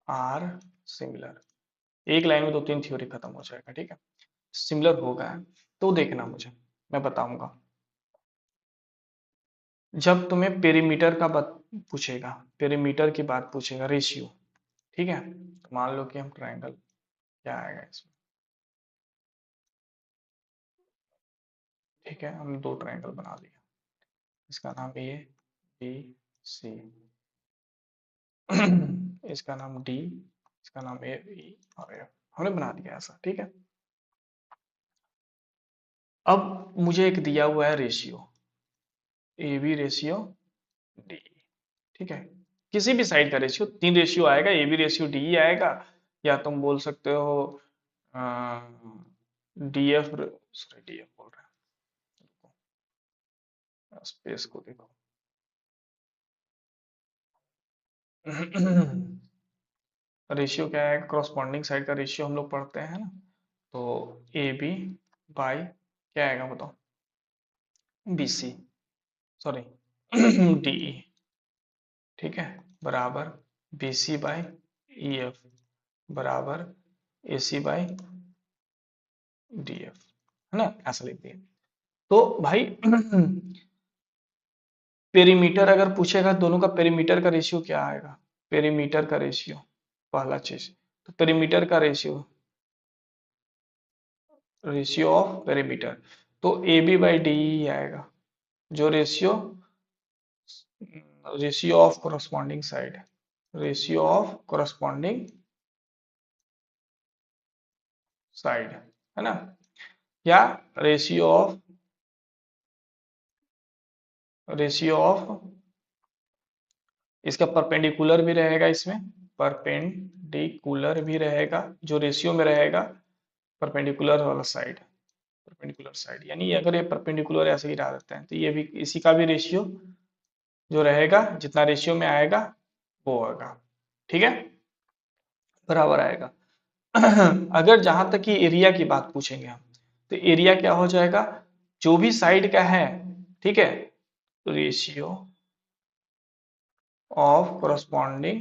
are similar, एक लाइन में दो तीन थ्योरी खत्म हो जाएगा, ठीक है। सिमिलर होगा तो देखना मुझे, मैं बताऊंगा। जब तुम्हें पेरीमीटर का बात पूछेगा, पेरीमीटर की बात पूछेगा, रेशियो, ठीक है। तो मान लो कि हम ट्रायंगल, क्या आएगा इसमें, ठीक है, हम दो ट्रायंगल बना लिया, इसका नाम ए बी सी, इसका नाम डी, इसका नाम ए बी और एफ, हमने बना दिया ऐसा, ठीक है। अब मुझे एक दिया हुआ है ratio, A B ratio D, ठीक है। किसी भी साइड का रेशियो, तीन रेशियो आएगा, ए बी रेशियो डी ही आएगा, या तुम बोल सकते हो D F, sorry D F बोल रहे हैं, स्पेस को देखो। रेशियो क्या है? क्रॉसपॉन्डिंग साइड का रेशियो हम लोग पढ़ते हैं ना। तो ए बी बाई क्या आएगा बताओ? B C, sorry D E, ठीक है, बराबर B C by E F बराबर A C by D F, है ना, ऐसा लिख दिया। तो भाई पेरीमीटर अगर पूछेगा, दोनों का पेरीमीटर का रेशियो क्या आएगा? पेरीमीटर का रेशियो, पहला चीज, तो पेरीमीटर का रेशियो, रेशियो ऑफ पेरीमीटर, तो A B by D E आएगा, जो ratio, ratio of corresponding side, ratio of corresponding side, है ना, या रेशियो ऑफ इसका परपेंडिकुलर भी रहेगा इसमें, परपेंडिकुलर भी रहेगा, जो रेशियो में रहेगा परपेंडिकुलर वाला साइड, परपेंडिकुलर साइड, यानी अगर ये परपेंडिकुलर ऐसे ही रह देते हैं तो ये भी, इसी का भी रेशियो जो रहेगा, जितना रेशियो में आएगा वो होगा, ठीक है, बराबर आएगा। अगर जहां तक कि एरिया की बात पूछेंगे हम, तो एरिया क्या हो जाएगा? जो भी साइड का है, ठीक है, रेशियो ऑफ कोरस्पॉन्डिंग,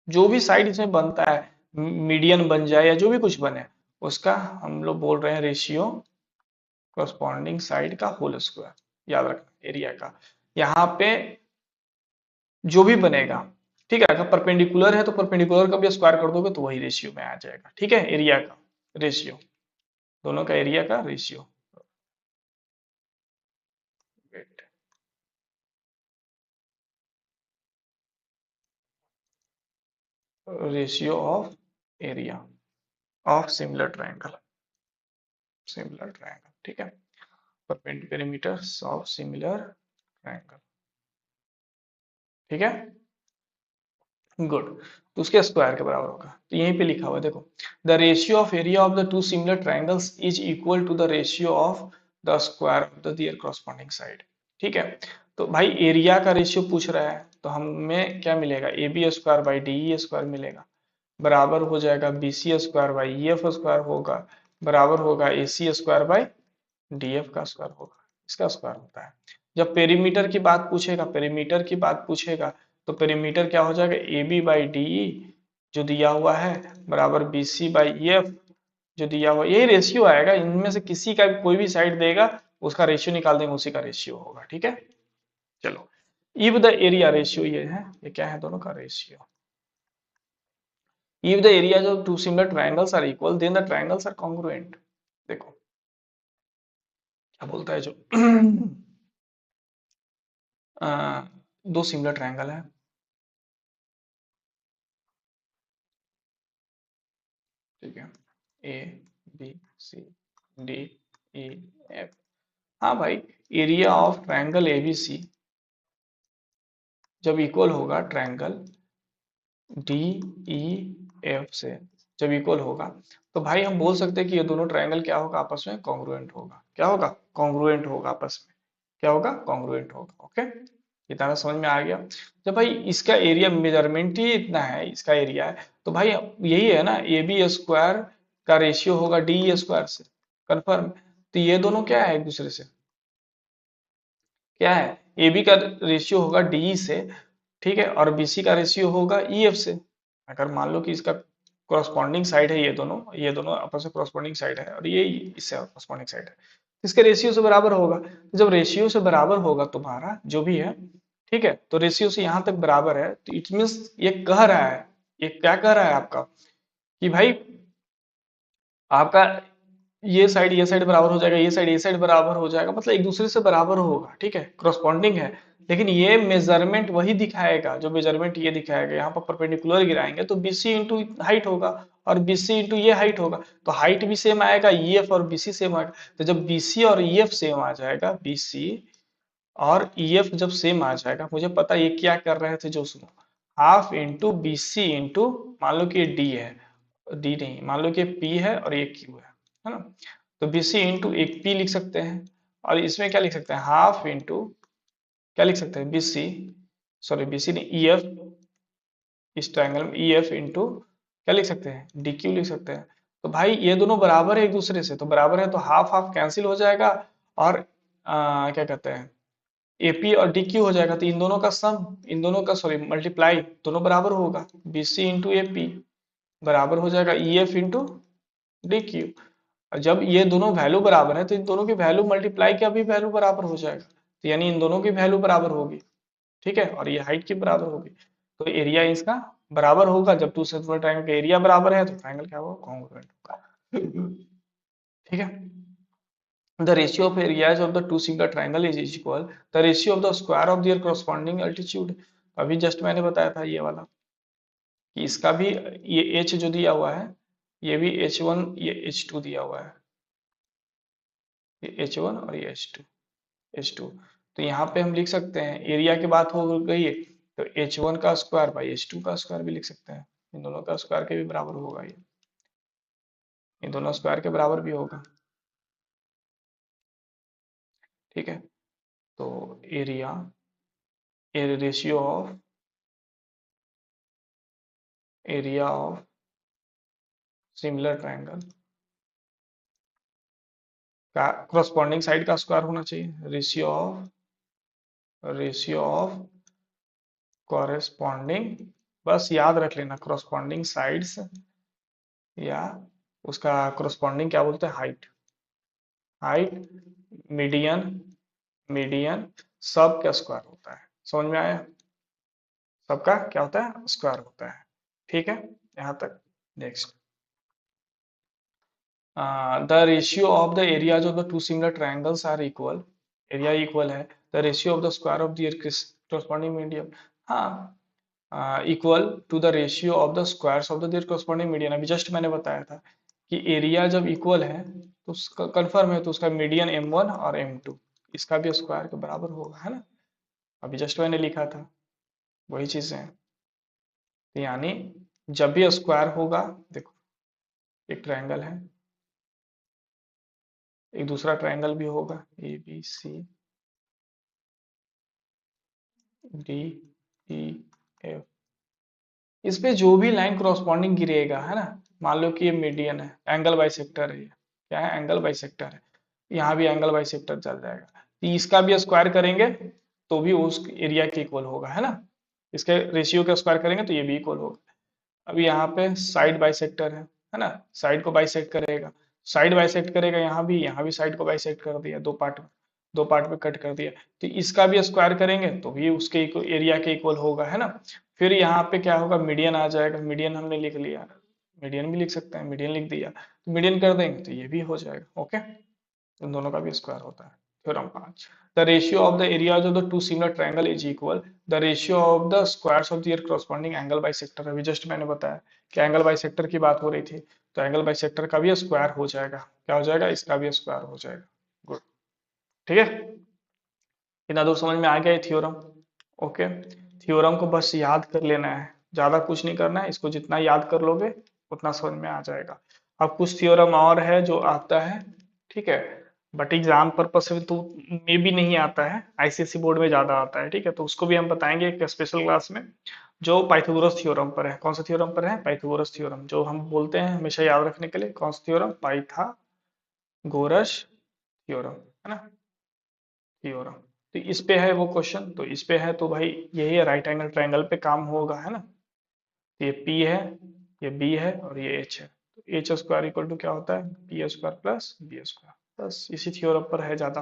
जो भी साइड इसमें बनता है, मीडियन बन जाए या जो भी कुछ बने, उसका हम लोग बोल रहे हैं रेशियो कोरस्पॉन्डिंग साइड का होल स्क्वायर, याद रखना एरिया का। यहाँ पे जो भी बनेगा, ठीक है, अगर परपेंडिकुलर है तो परपेंडिकुलर का भी स्क्वायर कर दोगे तो वही रेशियो में आ जाएगा, ठीक है, एरिया का रेशियो, दोनों का एरिया का ratio, ratio of area of similar triangle, similar triangle, ठीक है, परपेंडिकुलर ऑफ सिमिलर ट्रायंगल, ठीक है, गुड। तो उसके स्क्वायर के बराबर होगा, तो यहीं पे लिखा हुआ है देखो, the ratio of area of the two similar triangles is equal to the ratio of the square of the their corresponding side, ठीक है। तो भाई एरिया का रेशियो पूछ रहा है, तो हमें क्या मिलेगा? A B square by D E square मिलेगा, बराबर हो जाएगा B C square by E F square होगा, बराबर होगा A C square by D F का स्क्वायर होगा, इसका स्क्वायर होता है। जब पेरीमीटर की बात पूछेगा, पेरीमीटर की बात पूछेगा, तो पेरीमीटर क्या हो जाएगा, ए बी बाई डी जो दिया हुआ है बराबर बी सी बाई एफ जो दिया हुआ, यही रेशियो आएगा, इनमें से किसी का भी कोई भी साइड देगा उसका रेशियो निकाल देंगे, उसी का रेशियो होगा। ठीक है, चलो इफ द एरिया रेशियो, ये है, ये क्या है, दोनों का ratio. If the area of two similar triangles are equal then the triangles are congruent। देखो क्या बोलता है जो अ, दो सिमिलर ट्रायंगल है, ठीक है, A B C D E F. हाँ भाई, एरिया ऑफ ट्रायंगल एबीसी जब इक्वल होगा ट्रायंगल डी ई एफ से, जब इक्वल होगा, तो भाई हम बोल सकते हैं कि ये दोनों ट्रायंगल क्या होगा, आपस में कॉन्ग्रुएंट होगा। क्या होगा, कॉन्ग्रुएंट होगा आपस में। क्या होगा, कॉन्ग्रुएंट होगा। ओके, इतना समझ में आ गया। जब भाई इसका एरिया मेजरमेंट ही इतना है, इसका एरिया है, तो भाई यही है ना, ए बी स्क्वायर का रेशियो होगा डी स्क्वायर से, कंफर्म। तो ये दोनों क्या है एक दूसरे से, क्या है, ए बी का रेशियो होगा डी से, ठीक है, और बीसी का रेशियो होगा ई एफ से। अगर मान लो कि इसका कॉरस्पॉन्डिंग साइड है, ये दोनों आपस में कॉरस्पॉन्डिंग साइड है, और ये इससे कॉरस्पॉन्डिंग साइड है, इसके रेशियो से बराबर होगा। तो जब रेशियो से बराबर होगा तुम्हारा जो भी है, ठीक है, तो रेशियो से यहां तक बराबर है, तो इट मीन्स ये कह रहा है, ये क्या कह रहा है आपका, कि भाई आपका ये साइड बराबर हो जाएगा, ये साइड बराबर हो जाएगा, मतलब एक दूसरे से बराबर होगा, ठीक है, क्रॉसपॉन्डिंग है। लेकिन ये मेजरमेंट वही दिखाएगा, जो मेजरमेंट ये दिखाएगा, यहाँ पर परपेंडिकुलर गिराएंगे तो बीसी इंटू हाइट होगा, और बीसी इंटू ये हाइट होगा, तो हाइट भी सेम आएगा, ईएफ और बीसी सेम आएगा। तो जब बीसी और ईएफ सेम आ जाएगा, बीसी और ईएफ जब सेम आ जाएगा, मुझे पता ये क्या कर रहे थे, जो सुनो, हाफ इंटू बीसी इंटू, मान लो कि ये डी है, डी नहीं, मान लो कि पी है और ये क्यू है ना, तो बीसी इंटू एक पी लिख सकते हैं, और इसमें क्या लिख सकते हैं, हाफ इंटू, क्या लिख सकते हैं, बीसी, सॉरी बीसी नहीं, ईएफ, इस ट्रायंगल में ईएफ इंटू क्या लिख सकते हैं, डी क्यू लिख सकते हैं। तो भाई ये दोनों बराबर है एक दूसरे से, तो बराबर है तो हाफ हाफ कैंसिल हो जाएगा, और क्या कहते हैं, एपी और डी क्यू हो जाएगा, तो इन दोनों का सम, इन दोनों का सॉरी मल्टीप्लाई, दोनों बराबर होगा, बीसी इंटू एपी बराबर हो जाएगा ईएफ इंटू डी क्यू। और जब ये दोनों वैल्यू बराबर है, तो इन दोनों की वैल्यू मल्टीप्लाई का भी वैल्यू बराबर हो जाएगा, तो यानी इन दोनों की वैल्यू बराबर होगी, ठीक है, और ये हाइट की बराबर होगी, तो एरिया इसका बराबर होगा। जब टू सेंटर ट्रायंगल का एरिया बराबर है, तो ट्रायंगल क्या होगा, कॉन्ग्रुएंट होगा। ठीक है, the ratio of areas of the two similar triangle is equal the ratio of the square of their corresponding altitude। अभी जस्ट मैंने बताया था ये वाला, कि इसका भी ये h जो दिया हुआ है, ये भी h1 ये h2 दिया हुआ है, ये h1 और ये h2। तो यहाँ पे हम लिख सकते हैं, एरिया की बात हो गई है, तो h1 का स्क्वायर बाई h2 का स्क्वायर भी लिख सकते हैं, इन दोनों का स्क्वायर के भी बराबर होगा, ये इन दोनों स्क्वायर के बराबर भी होगा। ठीक है, तो area, ratio of area of similar triangle का corresponding साइड का स्क्वायर होना चाहिए, रेशियो ऑफ कॉरेस्पॉन्डिंग, बस याद रख लेना, corresponding साइड्स, या उसका corresponding क्या बोलते हैं, हाइट, मीडियन, मीडियन सब का स्क्वायर होता है। समझ में आया, सबका क्या होता है, स्क्वायर होता है। ठीक है, यहाँ तक। Next, the ratio of the areas of the two similar triangles are equal, area equal है, the ratio of the square of their corresponding median, हाँ, equal to the ratio of the squares of the their corresponding median. अभी just मैंने बताया था कि area जब equal है तो उसका कंफर्म है, तो उसका मीडियन m1 और m2 इसका भी स्क्वायर के बराबर होगा, है ना, अभी जस्ट मैंने लिखा था, वही चीजें हैं। तो यानी जब भी स्क्वायर होगा, देखो एक ट्रायंगल है, एक दूसरा ट्रायंगल भी होगा, A B C D E F, इस पे जो भी लाइन क्रॉसपॉन्डिंग गिरेगा, है ना, मान लो कि ये मीडियन है, एंगल बाइसेक्टर है, ये क्या है, एंगल बाइसेक्टर है, यहाँ भी एंगल बाइसेक्टर चल जाएगा। तो इसका भी स्क्वायर करेंगे तो भी उस एरिया के इक्वल होगा, है ना। इसके रेशियो का स्क्वायर करेंगे तो ये भी इक्वल होगा। अब यहाँ पे साइड बाइसेक्टर है ना, साइड को बाइसेक्ट करेगा, साइड बाइसेक्ट करेगा, यहाँ भी साइड को बाइसेक्ट कर दिया, दो पार्ट में कट कर दिया, तो इसका भी स्क्वायर करेंगे तो भी उसके एरिया के इक्वल होगा, है ना। फिर यहाँ पे क्या होगा, मीडियन आ जाएगा, मीडियन हमने लिख लिया, मीडियन भी लिख सकते हैं, मीडियन लिख दिया तो मीडियन कर देंगे तो ये भी हो जाएगा। ओके, इन दोनों का भी स्क्वायर होता है। Theorem 5, the ratio of the areas of the two similar triangle is equal the ratio of the squares of their corresponding angle bisector. अभी जस्ट मैंने बताया कि एंगल बाइसेक्टर की बात हो रही थी, तो एंगल बाइसेक्टर का भी स्क्वायर हो जाएगा, क्या हो जाएगा, इसका भी स्क्वायर हो जाएगा। गुड, ठीक है, इतना दूर समझ में आ गया ये थ्योरम। ओके, थ्योरम को बस याद कर लेना है, ज्यादा कुछ नहीं करना है, इसको जितना याद कर लोगे उतना समझ में आ जाएगा। अब कुछ थ्योरम और है जो आता है, ठीक है, बट एग्जाम पर्पज से तो मे भी नहीं आता है, आईसीएसई बोर्ड में ज्यादा आता है, ठीक है, तो उसको भी हम बताएंगे एक स्पेशल क्लास में, जो पाइथागोरस थ्योरम पर है। कौन सा थ्योरम पर है, पाइथागोरस थ्योरम, जो हम बोलते हैं हमेशा याद रखने के लिए, कौन सा थ्योरम, पाइथागोरस थ्योरम, है ना, थ्योरम। तो इस पे है वो क्वेश्चन, तो इस पे है तो भाई यही है, राइट एंगल ट्रायंगल पे काम होगा, है ना। तो ये P है, ये B है और ये H है, तो एच स्क्वायर इक्वल टू क्या होता है, P square plus B square. बस इसी थ्योरम पर है ज्यादा,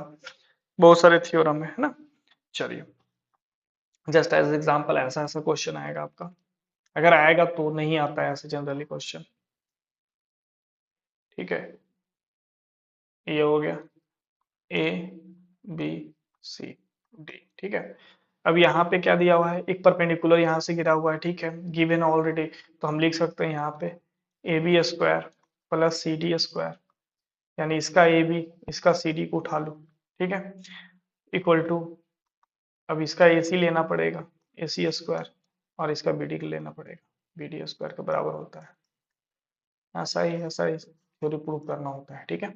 बहुत सारे थ्योरम है ना। चलिए, जस्ट एज एग्जांपल ऐसा ऐसा क्वेश्चन आएगा आपका, अगर आएगा तो, नहीं आता है ऐसे जनरली क्वेश्चन, ठीक है। ये हो गया ए बी सी डी, ठीक है। अब यहाँ पे क्या दिया हुआ है, एक परपेंडिकुलर यहाँ से गिरा हुआ है, ठीक है, गिवन ऑलरेडी, तो हम लिख सकते हैं यहाँ पे A B square plus C D square, यानी इसका ए बी इसका सी डी को उठा लो, ठीक है, इक्वल टू, अब इसका ए सी लेना पड़ेगा, ए सी स्क्वायर, और इसका बी डी लेना पड़ेगा, बी डी स्क्वायर के बराबर होता है। ऐसा ही थ्योरी प्रूव करना होता है, ठीक है।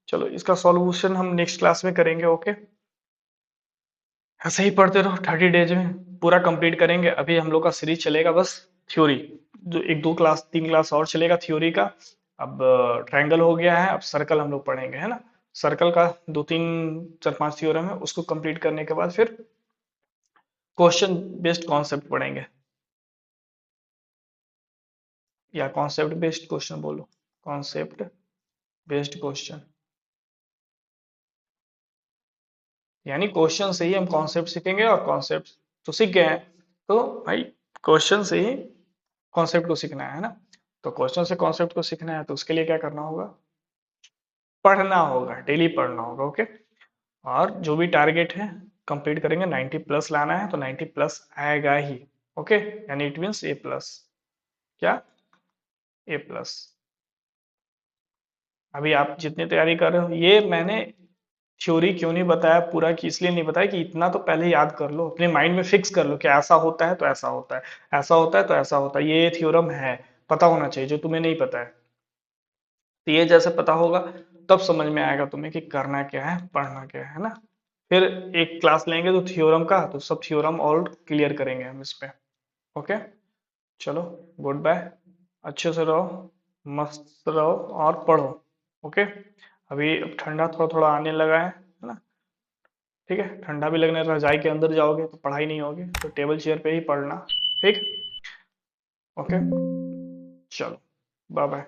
चलो, इसका सॉल्यूशन हम नेक्स्ट क्लास में करेंगे। ओके, ऐसे ही पढ़ते रहो, 30 डेज में पूरा कंप्लीट करेंगे। अभी हम लोग का सीरीज चलेगा बस थ्योरी, जो एक दो क्लास तीन क्लास और चलेगा थ्योरी का। अब ट्रायंगल हो गया है, अब सर्कल हम लोग पढ़ेंगे, है ना। सर्कल का दो तीन चार पांच थ्योरम है, उसको कंप्लीट करने के बाद फिर क्वेश्चन बेस्ड कॉन्सेप्ट पढ़ेंगे, या कॉन्सेप्ट बेस्ड क्वेश्चन बोलो, कॉन्सेप्ट बेस्ड क्वेश्चन, यानी क्वेश्चन से ही हम कॉन्सेप्ट सीखेंगे, और कॉन्सेप्ट तो सीख गए हैं, तो भाई क्वेश्चन से ही कॉन्सेप्ट को सीखना है ना। तो क्वेश्चन से कॉन्सेप्ट को सीखना है तो उसके लिए क्या करना होगा, पढ़ना होगा, डेली पढ़ना होगा। ओके, और जो भी टारगेट है कंप्लीट करेंगे, 90 प्लस लाना है तो 90 प्लस आएगा ही। ओके, यानी इट मीन्स ए प्लस, क्या, ए प्लस। अभी आप जितनी तैयारी कर रहे हो, ये मैंने थ्योरी क्यों नहीं बताया पूरा, कि इसलिए नहीं बताया कि इतना तो पहले याद कर लो, अपने माइंड में फिक्स कर लो कि ऐसा होता है तो ऐसा होता है, ऐसा होता है तो ऐसा होता है, ये थ्योरम है, पता होना चाहिए, जो तुम्हें नहीं पता है। तो ये जैसे पता होगा तब समझ में आएगा तुम्हें कि करना क्या है, पढ़ना क्या है ना। फिर एक क्लास लेंगे तो थ्योरम का, तो सब थ्योरम और क्लियर करेंगे हम इस पे। ओके, चलो, गुड बाय, अच्छे से रहो, मस्त रहो और पढ़ो। ओके, अभी अब ठंडा थोड़ा थोड़ा आने लगा है ना, ठीक है, ठंडा भी लगने, रजाई के अंदर जाओगे तो पढ़ाई नहीं होगी, तो टेबल चेयर पे ही पढ़ना, ठीक। ओके, चलो, बाय बाय।